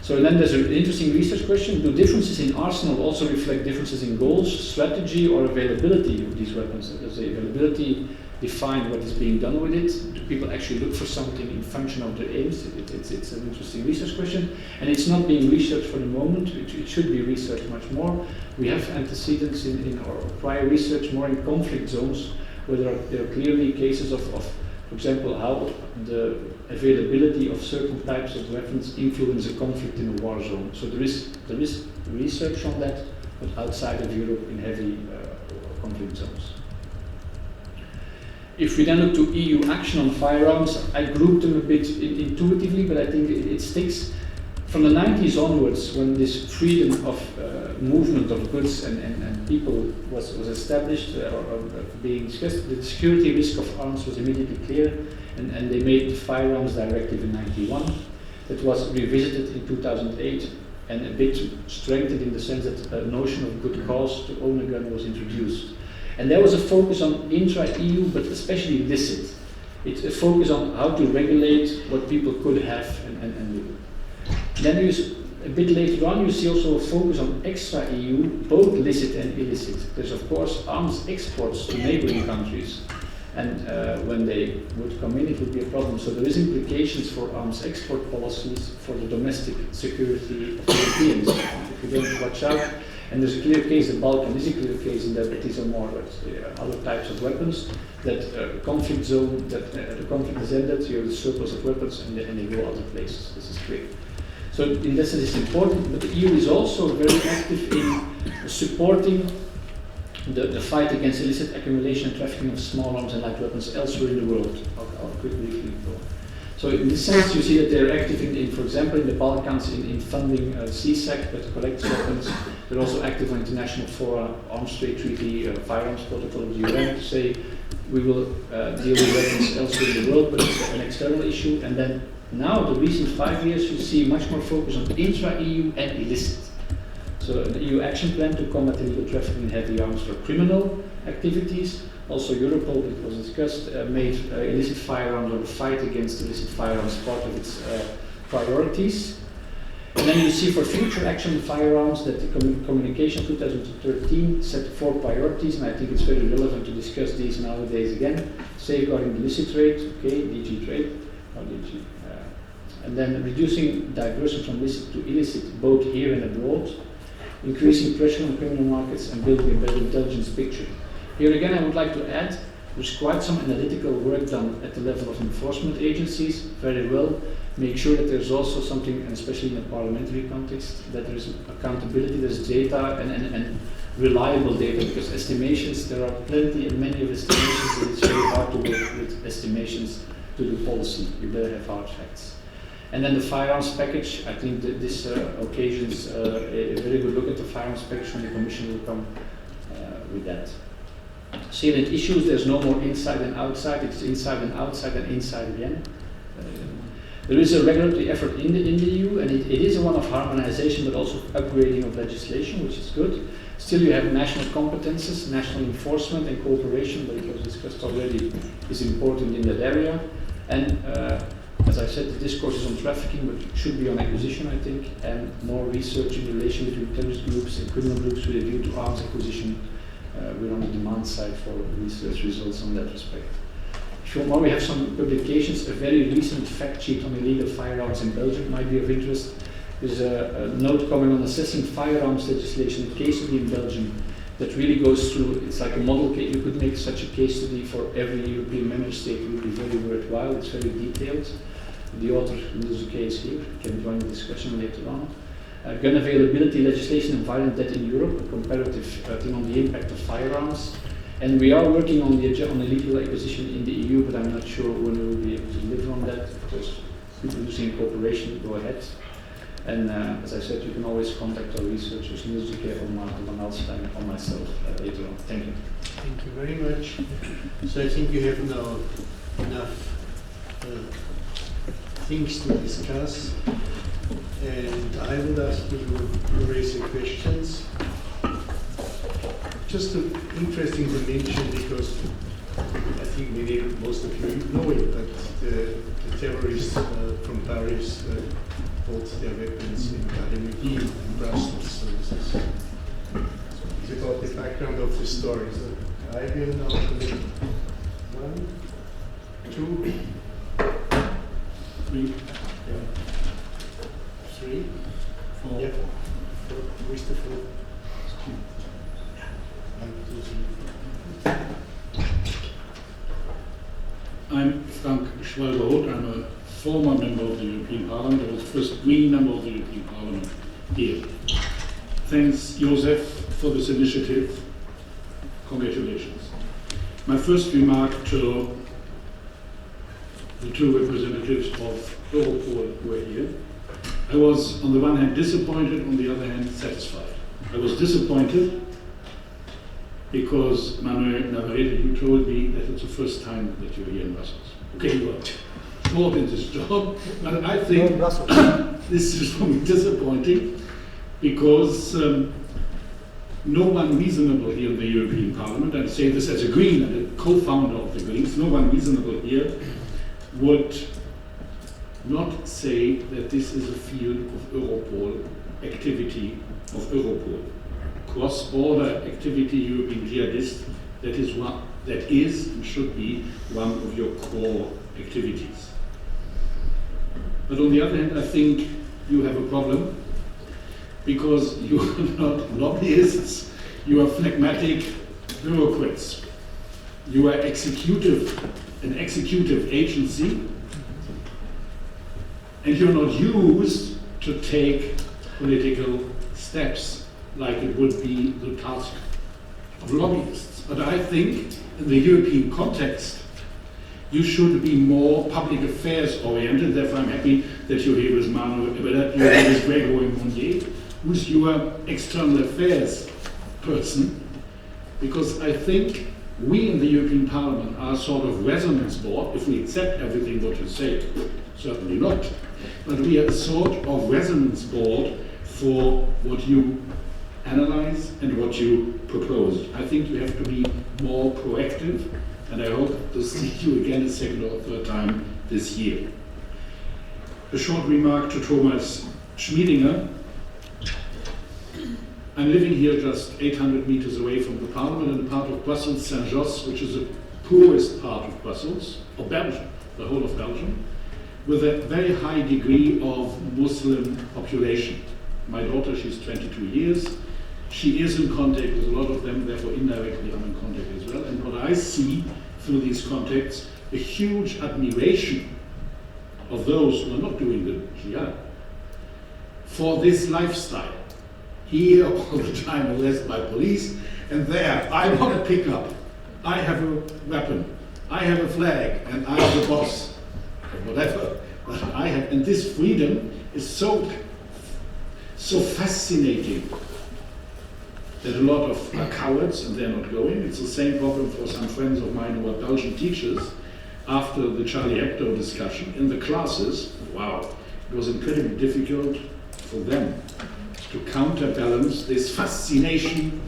So then there's an interesting research question. Do differences in arsenal also reflect differences in goals, strategy, or availability of these weapons? Does the availability define what is being done with it? Do people actually look for something in function of their aims? It's an interesting research question. And it's not being researched for the moment. It should be researched much more. We have antecedents in our prior research more in conflict zones, where there are clearly cases of, for example, how the availability of certain types of weapons influence a conflict in a war zone. So there is research on that, but outside of Europe in heavy conflict zones. If we then look to EU action on firearms, I grouped them a bit intuitively, but I think it sticks. From the 90s onwards, when this freedom of movement of goods and people was established or being discussed, the security risk of arms was immediately clear, and they made the Firearms Directive in '91. That was revisited in 2008 and a bit strengthened in the sense that a notion of good cause to own a gun was introduced. And there was a focus on intra-EU, but especially illicit. It's a focus on how to regulate what people could have and do. Then a bit later on, you see also a focus on extra-EU, both licit and illicit. There's of course arms exports to neighboring countries, and when they would come in, it would be a problem. So there is implications for arms export policies for the domestic security of Europeans. If you don't watch out, and there's a clear case, the Balkan is a clear case in that, but these are more other types of weapons, that conflict zone, that the conflict is ended, you have the surplus of weapons, and they go other places. This is clear. So in that sense it's important, but the EU is also very active in supporting the fight against illicit accumulation and trafficking of small arms and light weapons elsewhere in the world. I'll quickly go. So in this sense, you see that they're active in for example, in the Balkans in funding CSAC that collects weapons. They're also active on international fora, Arms Trade Treaty, Firearms Protocol of the UN, to say we will deal with weapons elsewhere in the world, but it's an external issue. And then now, the recent 5 years, you see much more focus on intra-EU and illicit. So an EU action plan to combat illegal trafficking in heavy arms for criminal activities. Also Europol, it was discussed, made illicit firearms or the fight against illicit firearms part of its priorities. And then you see for future action firearms that the communication 2013 set 4 priorities, and I think it's very relevant to discuss these nowadays again. Safeguarding the illicit trade, okay, DG trade, or DG. And then reducing diversion from licit to illicit, both here and abroad, increasing pressure on criminal markets, and building a better intelligence picture. Here again, I would like to add, there's quite some analytical work done at the level of enforcement agencies, very well. Make sure that there's also something, and especially in a parliamentary context, that there's accountability, there's data, and reliable data, because estimations, there are plenty and many of estimations, and it's very hard to work with estimations to do policy. You better have hard facts. And then the firearms package, I think that this occasions a very good look at the firearms package when the Commission will come with that. Salient issues, there's no more inside and outside, it's inside and outside and inside again. There is a regulatory effort in the EU, and it is one of harmonization, but also upgrading of legislation, which is good. Still you have national competences, national enforcement and cooperation, but it was discussed already, is important in that area. And as I said, the discourse is on trafficking, but it should be on acquisition, I think, and more research in relation between terrorist groups and criminal groups with a view to arms acquisition. We're on the demand side for research results on that respect. If you want more, we have some publications. A very recent fact sheet on illegal firearms in Belgium might be of interest. There's a note coming on assessing firearms legislation, a case study in Belgium that really goes through, it's like a model case. You could make such a case study for every European member state. It would be very worthwhile. It's very detailed. The author, Navarrete, is here. You can join the discussion later on. gun availability legislation and violent death in Europe, a comparative thing on the impact of firearms. And we are working on illegal acquisition in the EU, but I'm not sure when we will be able to deliver on that. Of course, using cooperation, go ahead. And as I said, you can always contact our researchers, Nilsike or Manuel or myself later on. Thank you. Thank you very much. So I think you have now enough things to discuss, and I would ask you to raise your questions. Just an interesting to mention, because I think most of you know it, but the terrorists from Paris bought their weapons in MEP in Brussels. So this is about the background of the story. So I will now collect 1, 2, 3, 3, 4. Yeah. Where's the 4? 1, 2, 3. I'm Frank Schwalbe-Roth. I'm a former member of the European Parliament. I was the first Green member of the European Parliament here. Thanks, Josef, for this initiative. Congratulations. My first remark to the two representatives of Europol who are here. I was, on the one hand, disappointed, on the other hand, satisfied. I was disappointed because, Manuel, Navarrete, you told me that it's the first time that you're here in Brussels. Okay, you are short in this job, but I think this is for me disappointing because no one reasonable here in the European Parliament, and I say this as a Green and a co-founder of the Greens, no one reasonable here would not say that this is a field of Europol, activity of Europol. Cross-border activity, European Jihadists, that is and should be one of your core activities. But on the other hand, I think you have a problem because you are not lobbyists, you are phlegmatic bureaucrats. You are an executive agency, and you're not used to take political steps like it would be the task of lobbyists. But I think in the European context, you should be more public affairs oriented. Therefore, I'm happy that you're here with Manuel, that you're here with Gregory Monnier, who's your external affairs person, because I think we in the European Parliament are sort of resonance board, if we accept everything what you say, certainly not, but we are a sort of resonance board for what you analyze and what you propose. I think you have to be more proactive, and I hope to see you again a second or third time this year. A short remark to Tomas Schmidinger. I'm living here just 800 meters away from the Parliament in a part of Brussels, Saint-Josse, which is the poorest part of Brussels, or Belgium, the whole of Belgium, with a very high degree of Muslim population. My daughter, she's 22 years. She is in contact with a lot of them, therefore indirectly I'm in contact as well. And what I see through these contacts, a huge admiration of those who are not doing the jihad for this lifestyle. Here all the time arrested by police, and there I want to pick up. I have a weapon, I have a flag, and I'm the boss, or whatever. But I have, and this freedom is so fascinating that a lot of are cowards and they're not going. It's the same problem for some friends of mine who are Belgian teachers. After the Charlie Hebdo discussion in the classes, wow, it was incredibly difficult for them to counterbalance this fascination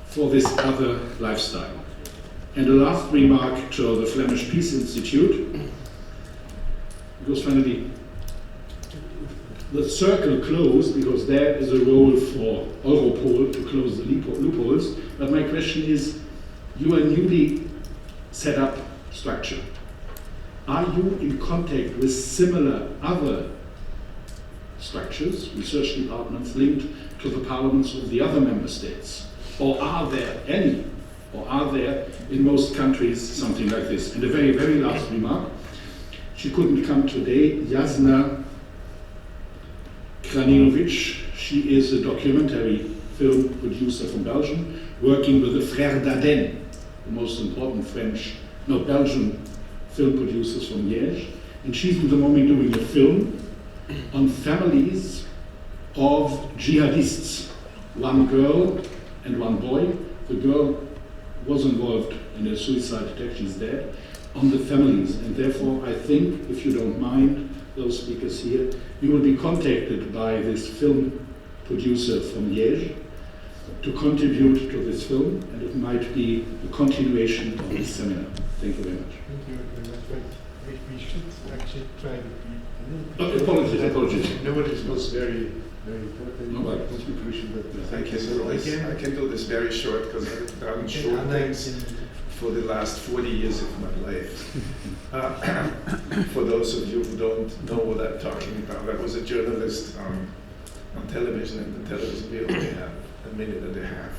for this other lifestyle. And a last remark to the Flemish Peace Institute, because finally the circle closed, because there is a role for Europol to close the loopholes. But my question is, you are a newly set up structure. Are you in contact with similar other structures, research departments linked to the parliaments of the other member states? Or are there any? Or are there in most countries something like this? And a very, very last remark. She couldn't come today. Jasna Kraninovic. She is a documentary film producer from Belgium, working with the Frères Dardenne, the most important Belgian film producers from Liège. And she's at the moment doing a film on families of jihadists, one girl and one boy. The girl was involved in a suicide attack, she's dead, on the families. And therefore, I think, if you don't mind, those speakers here, you will be contacted by this film producer from Liège to contribute to this film, and it might be a continuation of this seminar. Thank you very much. Thank you very much. But we should actually try to be a little Apologies. No, it was very, very important. No, but contribution, but I can do this very short because I've done short things for the last 40 years of my life. For those of you who don't know what I'm talking about, I was a journalist on television, and the television we only have a minute and a half,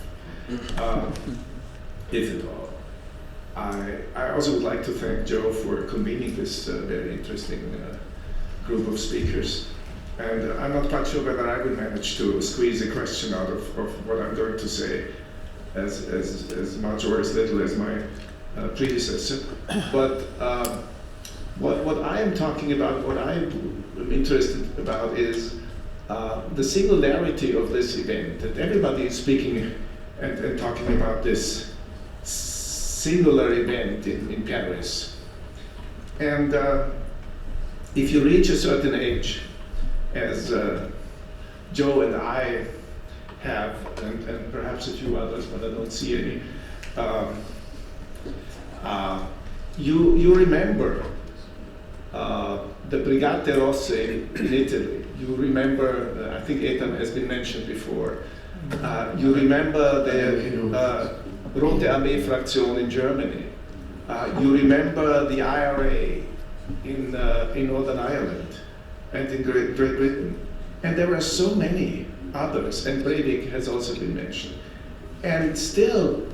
if at all. I also would like to thank Joe for convening this very interesting group of speakers. And I'm not quite sure whether I will manage to squeeze a question out of what I'm going to say as much or as little as my predecessor. But what I am talking about, what I am interested about is the singularity of this event, that everybody is speaking and talking about this singular event in Paris. And if you reach a certain age, as Joe and I have, and perhaps a few others, but I don't see any, you remember the Brigate Rosse in Italy. You remember, I think Etam has been mentioned before. You remember the Rote Armee Fraktion in Germany. You remember the IRA in Northern Ireland and in Great Britain. And there are so many others, and Breivik has also been mentioned. And still,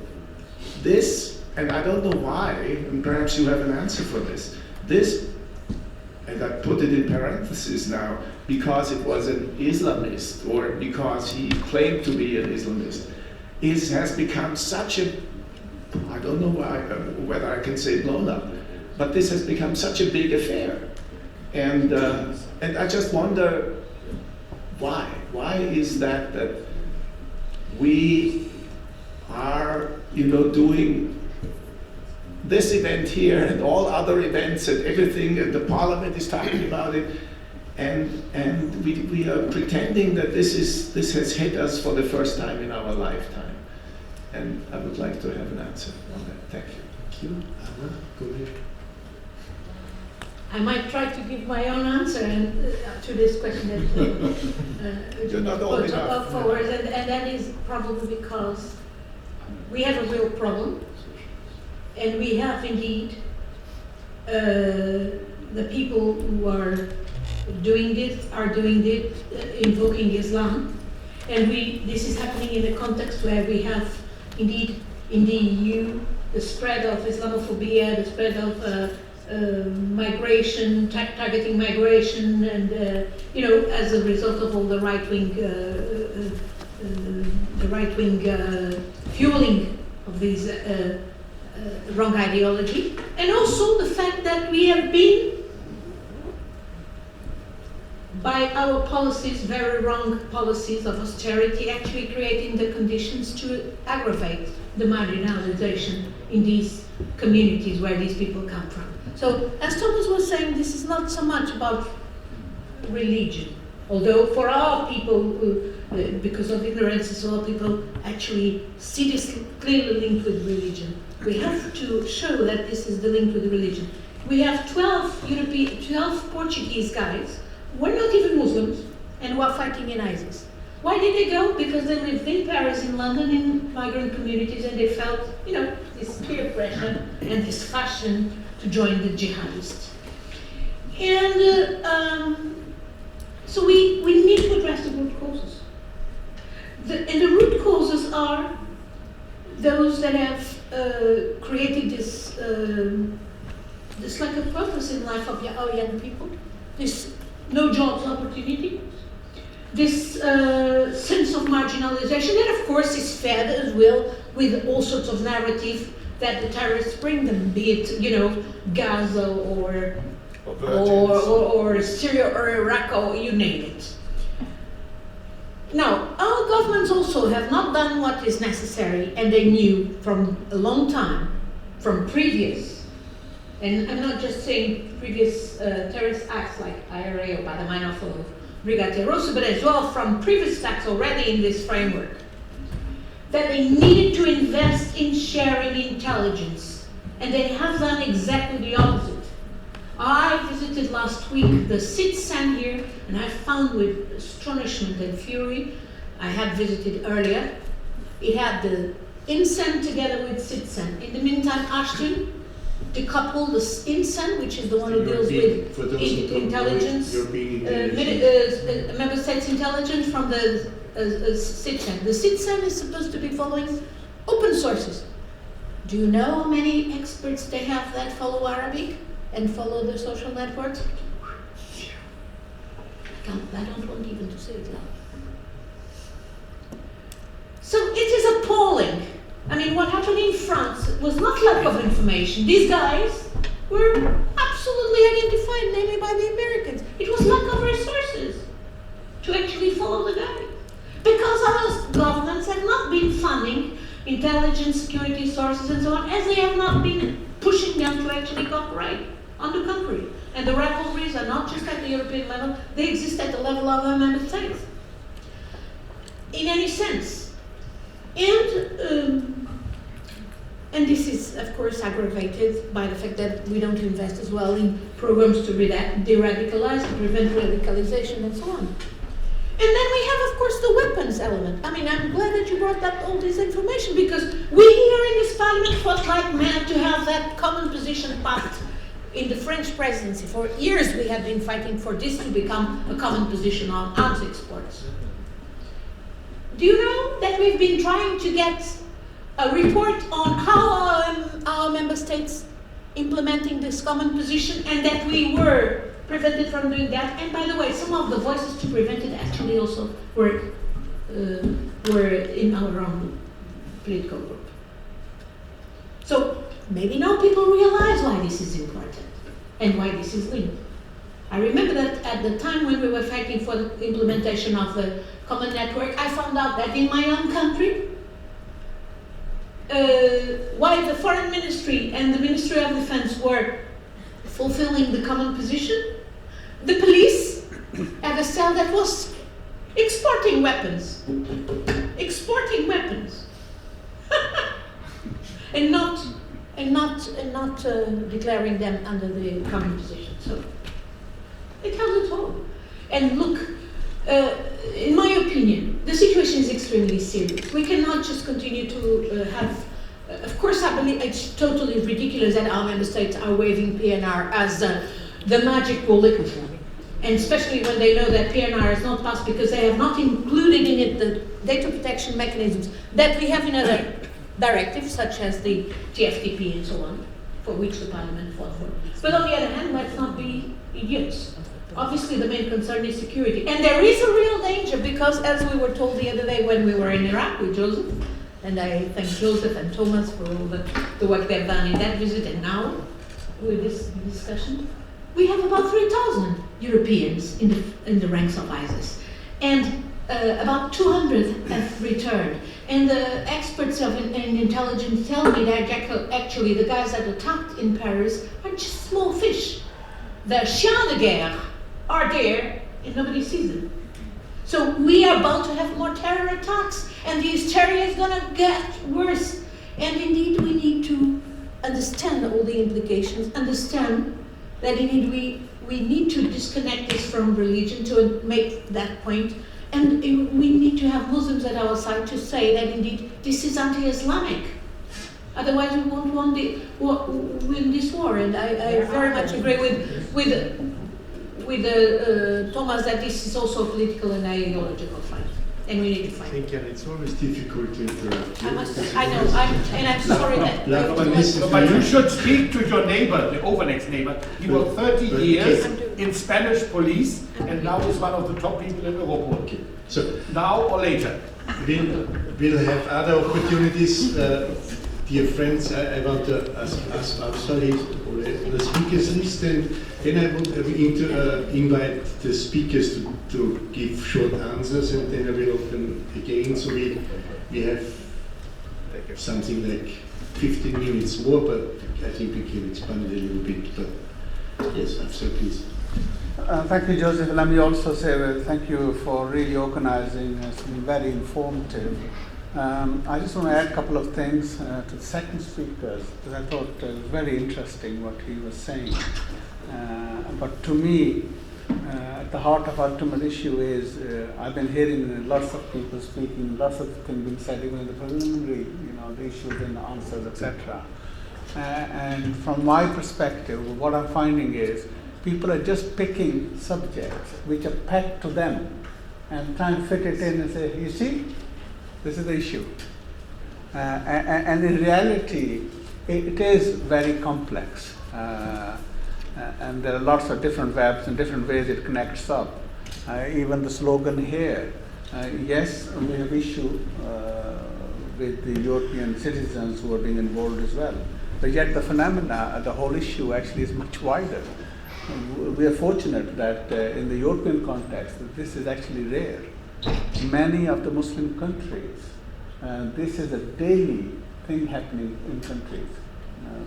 this, and I don't know why, and perhaps you have an answer for this, and I put it in parentheses now, because it was an Islamist, or because he claimed to be an Islamist, has become such a, I don't know why, whether I can say blown up, but this has become such a big affair. And I just wonder why. Why is that we are, doing this event here and all other events and everything, and the parliament is talking about it, and we are pretending that this has hit us for the first time in our lifetime. And I would like to have an answer on that. Thank you. Thank you. Anna, go ahead. I might try to give my own answer to this question that You're not old enough. forward, and that is probably because we have a real problem, and we have indeed the people who are doing it invoking Islam, and this is happening in a context where we have indeed in the EU the spread of Islamophobia, the spread of migration, targeting migration, and as a result of all the right-wing fueling of these wrong ideology, and also the fact that we have been, by our policies, very wrong policies of austerity, actually creating the conditions to aggravate the marginalization in these communities where these people come from. So, as Thomas was saying, this is not so much about religion, although for our people, because of ignorance, a lot of people actually see this clearly linked with religion. We have to show that this is the link with religion. We have 12 Portuguese guys who are not even Muslims and who are fighting in ISIS. Why did they go? Because they lived in Paris, in London, in migrant communities, and they felt, this peer pressure and this fashion to join the jihadists. And so we need to address the root causes. And the root causes are those that have created this lack of purpose in life of our young people, this no jobs opportunity, this sense of marginalization that of course is fed as well with all sorts of narrative that the terrorists bring them, be it, you know, Gaza or Syria or Iraq or you name it. Now, our governments also have not done what is necessary, and they knew from a long time, from previous, and I'm not just saying previous terrorist acts like IRA or Paniagua or de-radicalization, but as well from previous acts already in this framework, that they needed to invest in sharing intelligence, and they have done exactly the opposite. I visited last week the CITSEN here, and I found with astonishment and fury, I had visited earlier, it had the INSEN together with CITSEN. In the meantime, Ashton decoupled the INSEN, which is the one who deals with intelligence, member states' intelligence, from the CITSEN. The CITSEN is supposed to be following open sources. Do you know how many experts they have that follow Arabic and follow the social networks? I don't want even to say it loud. So it is appalling. I mean, what happened in France was not lack of information. These guys were absolutely identified, namely by the Americans. It was lack of resources to actually follow the guy. Because our governments have not been funding intelligence, security sources, and so on, as they have not been pushing them to actually cooperate. On the contrary. And the rivalries are not just at the European level, they exist at the level of our member states. In any sense. And this is, of course, aggravated by the fact that we don't invest as well in programs to de-radicalize, to prevent radicalization, and so on. And then we have, of course, the weapons element. I mean, I'm glad that you brought up all this information, because we here in this parliament fought like mad to have that common position passed in the French presidency. For years we have been fighting for this to become a common position on arms exports. Do you know that we've been trying to get a report on how our member states implementing this common position, and that we were prevented from doing that? And by the way, some of the voices to prevent it actually also were in our own political group. So maybe now people realize why this is important and why this is linked. I remember that at the time when we were fighting for the implementation of the common network, I found out that in my own country, while the Foreign Ministry and the Ministry of Defense were fulfilling the common position, the police had a cell that was exporting weapons. Exporting weapons. and not declaring them under the common position. So it has its own. And look, in my opinion, the situation is extremely serious. We cannot just continue to have. Of course, I believe it's totally ridiculous that our member states are waiving PNR as the magic bullet, and especially when they know that PNR is not passed because they have not included in it the data protection mechanisms that we have in other directives, such as the TFTP and so on, for which the Parliament fought for. But on the other hand, let's not be idiots. Obviously, the main concern is security. And there is a real danger because, as we were told the other day when we were in Iraq with Joseph, and I thank Joseph and Thomas for all the work they've done in that visit and now with this discussion, we have about 3,000 Europeans in the ranks of ISIS. And about 200 have returned. And the experts in intelligence tell me that actually the guys that attacked in Paris are just small fish. The chiens de guerre are there and nobody sees them. So we are about to have more terror attacks, and the hysteria is going to get worse. And indeed we need to understand all the implications, understand that indeed we need to disconnect this from religion to make that point. And we need to have Muslims at our side to say that indeed this is anti-Islamic. Otherwise we won't win this war. And I very much agree with Tomas that this is also a political and ideological fight. And we need to fight. I think it's always difficult to interrupt you. I know, and I'm sorry that... But you should speak to your neighbor, the overnext neighbor. He was 30 years in Spanish police, and now is one of the top people in Europol. Okay. So Now or later? we'll have other opportunities. Dear friends, I want to ask the speakers list, and then I would invite the speakers to give short answers, and then I will open again, so we have something like 15 minutes more, but I think we can expand it a little bit. But yes, so please. Thank you, Joseph. Let me also say thank you for really organizing. It's been very informative. I just want to add a couple of things to the second speaker, because I thought it was very interesting what he was saying. But to me, at the heart of ultimate issue is, I've been hearing lots of people speaking, lots of things being said, even in the preliminary, the issues and the answers, etc. And from my perspective, what I'm finding is people are just picking subjects which are pegged to them and try and fit it in and say, you see, this is the issue. And in reality, it is very complex. And there are lots of different webs and different ways it connects up. Even the slogan here, yes, we have issue with the European citizens who are being involved as well. But yet the phenomena, the whole issue actually is much wider. We are fortunate that in the European context, this is actually rare. Many of the Muslim countries, this is a daily thing happening in countries.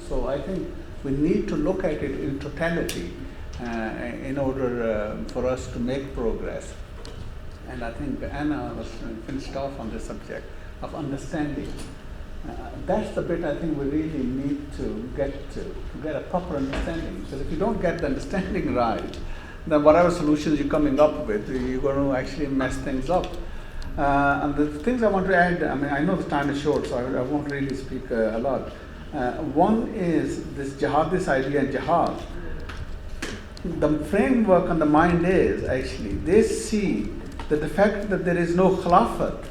So I think we need to look at it in totality in order for us to make progress. And I think Anna was finished off on the subject of understanding. That's the bit I think we really need to get a proper understanding. Because if you don't get the understanding right, then whatever solutions you're coming up with, you're going to actually mess things up. And the things I want to add, I know the time is short, so I won't really speak a lot. One is this jihadist idea and jihad. The framework on the mind is actually, they see that the fact that there is no khilafat,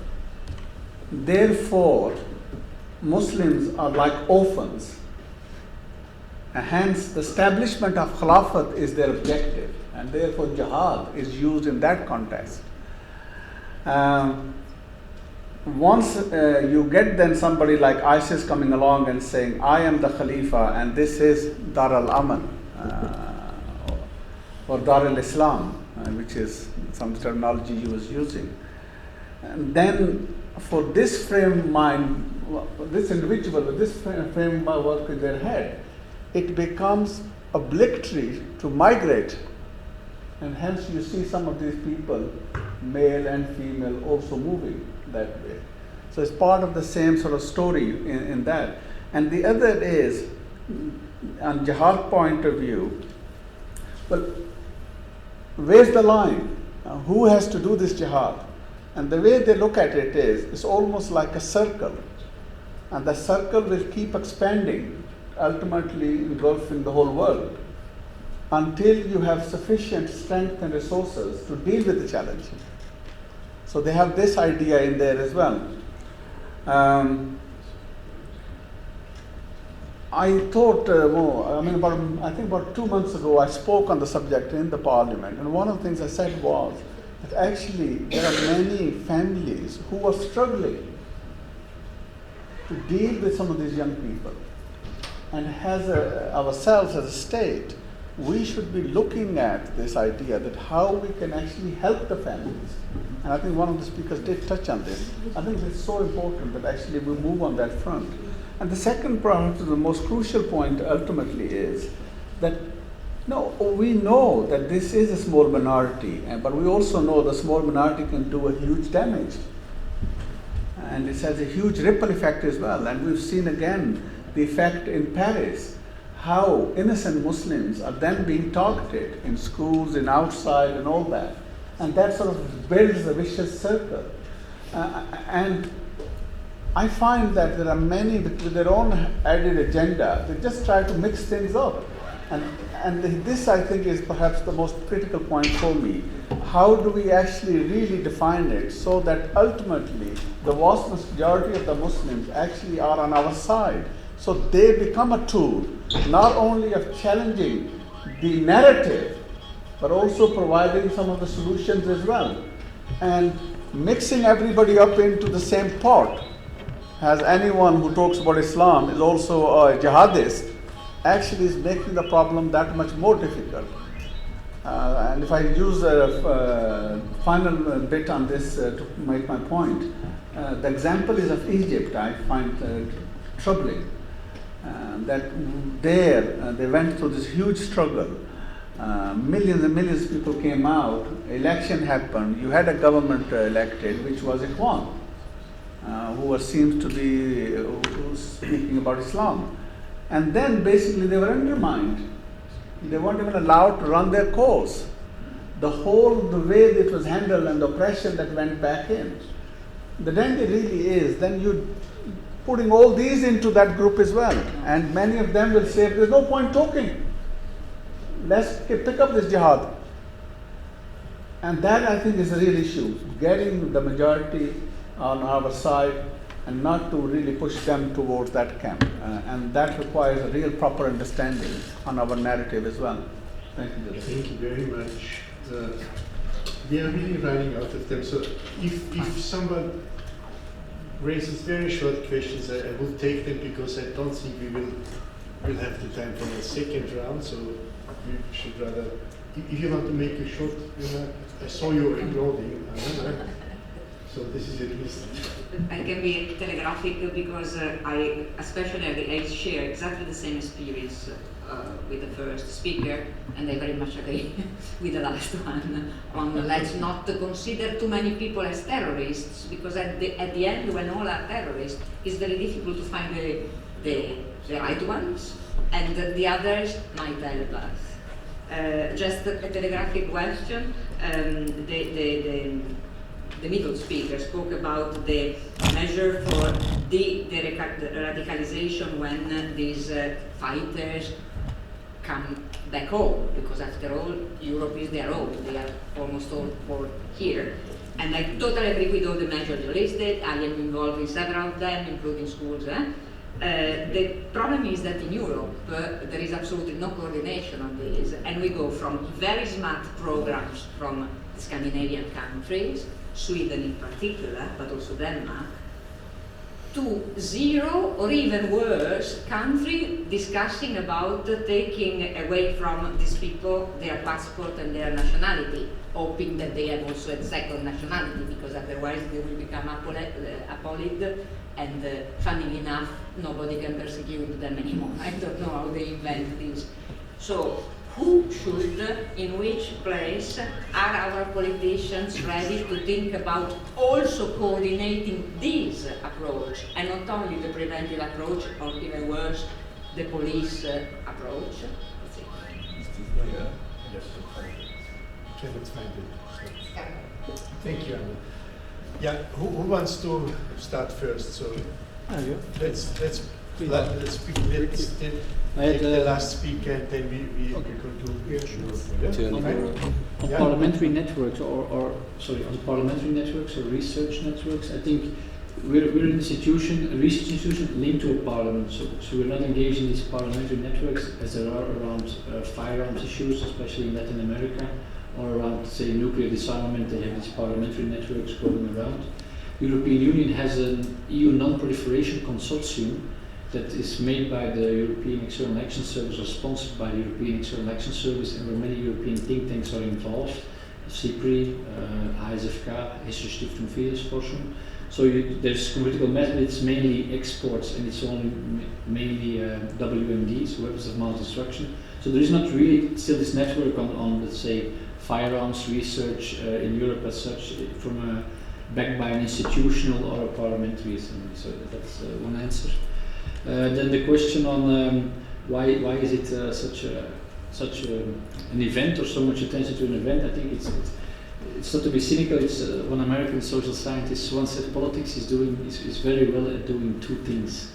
therefore Muslims are like orphans. And hence the establishment of khilafat is their objective, and therefore jihad is used in that context. Once you get then somebody like ISIS coming along and saying, I am the Khalifa and this is Dar al-Aman or Dar al-Islam, which is some terminology he was using. And then for this frame of mind, this individual with this framework in their head, it becomes obligatory to migrate. And hence you see some of these people, male and female, also moving that way. So it's part of the same sort of story in that. And the other is, on jihad point of view, well, where's the line? Who has to do this jihad? And the way they look at it is, it's almost like a circle. And the circle will keep expanding, ultimately engulfing the whole world, until you have sufficient strength and resources to deal with the challenge. So they have this idea in there as well. I thought, I think about 2 months ago, I spoke on the subject in the parliament, and one of the things I said was that actually there are many families who are struggling to deal with some of these young people. And as ourselves as a state, we should be looking at this idea that how we can actually help the families. And I think one of the speakers did touch on this. I think it's so important that actually we move on that front. And the second, perhaps the most crucial point ultimately is that we know that this is a small minority, but we also know the small minority can do a huge damage. And it has a huge ripple effect as well. And we've seen again the effect in Paris, how innocent Muslims are then being targeted in schools and outside and all that. And that sort of builds a vicious circle. And I find that there are many with their own added agenda, they just try to mix things up. And this, I think, is perhaps the most critical point for me. How do we actually really define it so that ultimately the vast majority of the Muslims actually are on our side? So they become a tool not only of challenging the narrative but also providing some of the solutions as well. And mixing everybody up into the same pot, as anyone who talks about Islam is also a jihadist, actually is making the problem that much more difficult. And if I use a final bit on this to make my point, the example is of Egypt. I find troubling that there they went through this huge struggle. Millions and millions of people came out, election happened, you had a government elected, which was Ikhwan, who seems to be speaking about Islam. And then basically they were undermined. They weren't even allowed to run their course. The way it was handled and the oppression that went back in. The danger really is, then you're putting all these into that group as well. And many of them will say, there's no point talking. Let's pick up this jihad. And that, I think, is a real issue. Getting the majority on our side and not to really push them towards that camp. And that requires a real proper understanding on our narrative as well. Thank you. Thank you very much. We are really running out of time. So if someone raises very short questions, I will take them, because I don't think we'll have the time for the second round. So we should rather, if you want to make a short remark, I saw you applauding. So this is at least. I can be telegraphic because I share exactly the same experience with the first speaker, and I very much agree with the last one on let's not consider too many people as terrorists, because at the end, when all are terrorists, it's very difficult to find the right ones, and the others might help us. Just a telegraphic question. The middle speaker spoke about the measure for de-radicalization when these fighters come back home, because after all, Europe is their home. They are almost all here. And I totally agree with all the measures you listed. I am involved in several of them, including schools. The problem is that in Europe, there is absolutely no coordination on this, and we go from very smart programs from Scandinavian countries, Sweden in particular, but also Denmark, to zero or even worse country discussing about taking away from these people their passport and their nationality, hoping that they have also a second nationality, because otherwise they will become apolid, and funny enough, nobody can persecute them anymore. I don't know how they invent this. So who should, in which place, are our politicians ready to think about also coordinating this approach, and not only the preventive approach, or even worse, the police approach? Thank you, Anna. Yeah, who wants to start first? So let's take the last speaker, and then we conclude. On parliamentary networks, on parliamentary networks or research networks, I think we're an institution, a research institution linked to a parliament. So we're not engaged in these parliamentary networks as there are around firearms issues, especially in Latin America, or around, say, nuclear disarmament. They have these parliamentary networks going around. The European Union has an EU non-proliferation consortium that is made by the European External Action Service, or sponsored by the European External Action Service, and where many European think tanks are involved. CIPRI, HSFK, Hessische Stiftung Friedensforschung. So there's political method, it's mainly exports, and it's only mainly WMDs, weapons of mass destruction. So there is not really still this network on let's say, firearms research in Europe as such, backed by an institutional or a parliamentary assembly. So that's one answer. Then the question on why is it such an event, or so much attention to an event? I think it's not to be cynical. It's one American social scientist once said politics is very well at doing two things: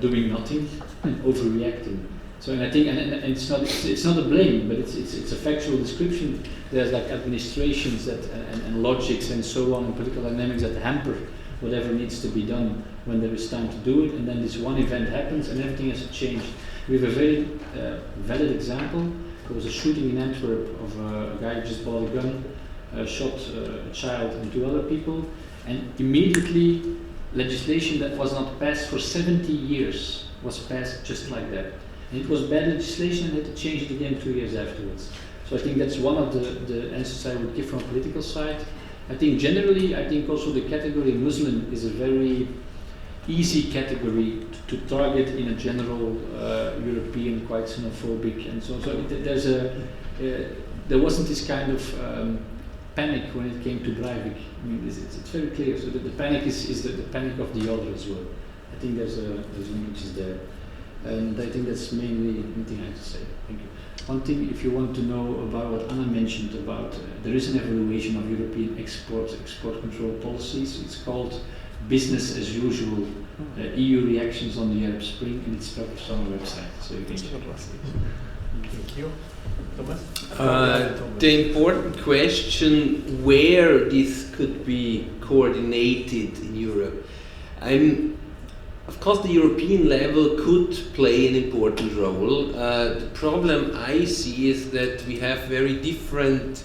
doing nothing and overreacting. So, and I think, and it's not a blame, but it's a factual description. There's like administrations that and logics and so on, and political dynamics that hamper whatever needs to be done when there is time to do it, and then this one event happens and everything has to change. We have a very valid example. There was a shooting in Antwerp of a guy who just bought a gun, shot a child and 2 other people, and immediately legislation that was not passed for 70 years was passed just like that. And it was bad legislation and had to change it again 2 years afterwards. So I think that's one of the answers I would give from a political side. I think generally, I think also the category Muslim is a very easy category to target in a general European, quite xenophobic, and so on. So there wasn't this kind of panic when it came to Breivik. I mean, it's very clear. So the panic is the panic of the other as well. I think there's linkage there, and I think that's mainly anything I have to say. Thank you. One thing, if you want to know about what Anna mentioned about, there is an evaluation of European export control policies. It's called Business as Usual, EU Reactions on the Arab Spring, and it's published on our website, so you can check it out. Thank you. Thomas? The important question where this could be coordinated in Europe. Of course, the European level could play an important role. The problem I see is that we have very different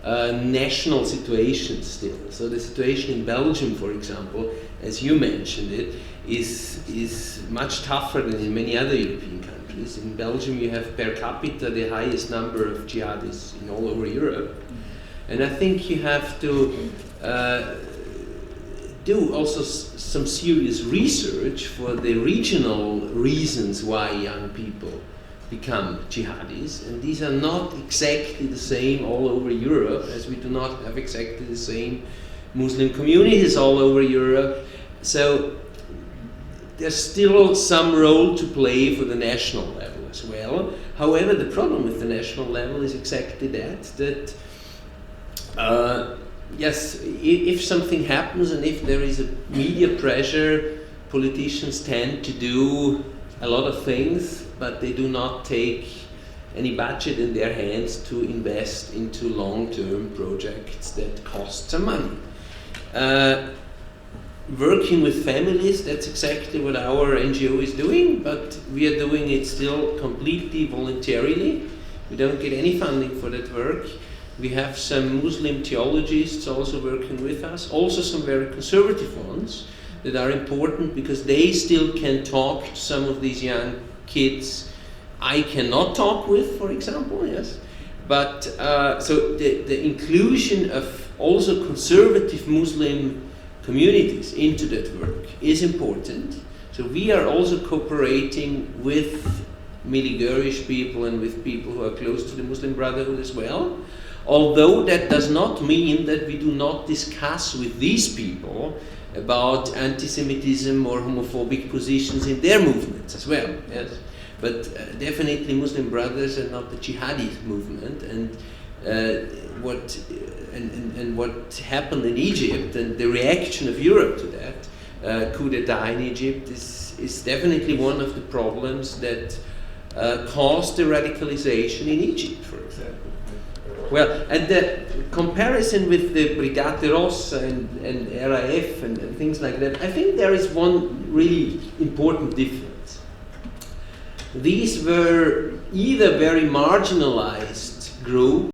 national situations still. So the situation in Belgium, for example, as you mentioned it, is much tougher than in many other European countries. In Belgium you have per capita the highest number of jihadists in all over Europe. And I think you have to do also some serious research for the regional reasons why young people become jihadis, and these are not exactly the same all over Europe, as we do not have exactly the same Muslim communities all over Europe. So there's still some role to play for the national level as well. However, the problem with the national level is exactly that yes, if something happens and if there is a media pressure, politicians tend to do a lot of things, but they do not take any budget in their hands to invest into long-term projects that cost some money. Working with families, that's exactly what our NGO is doing, but we are doing it still completely voluntarily. We don't get any funding for that work. We have some Muslim theologists also working with us, also some very conservative ones that are important because they still can talk to some of these young kids I cannot talk with, for example, yes. But so the inclusion of also conservative Muslim communities into that work is important. So we are also cooperating with Miligurish people and with people who are close to the Muslim Brotherhood as well. Although that does not mean that we do not discuss with these people about anti-Semitism or homophobic positions in their movements as well. Yes, but definitely Muslim Brothers are not the jihadi movement, and what happened in Egypt and the reaction of Europe to that coup d'etat in Egypt is definitely one of the problems that caused the radicalization in Egypt, for example. Well, and the comparison with the Brigate Rossa and RAF and things like that, I think there is one really important difference. These were either very marginalized groups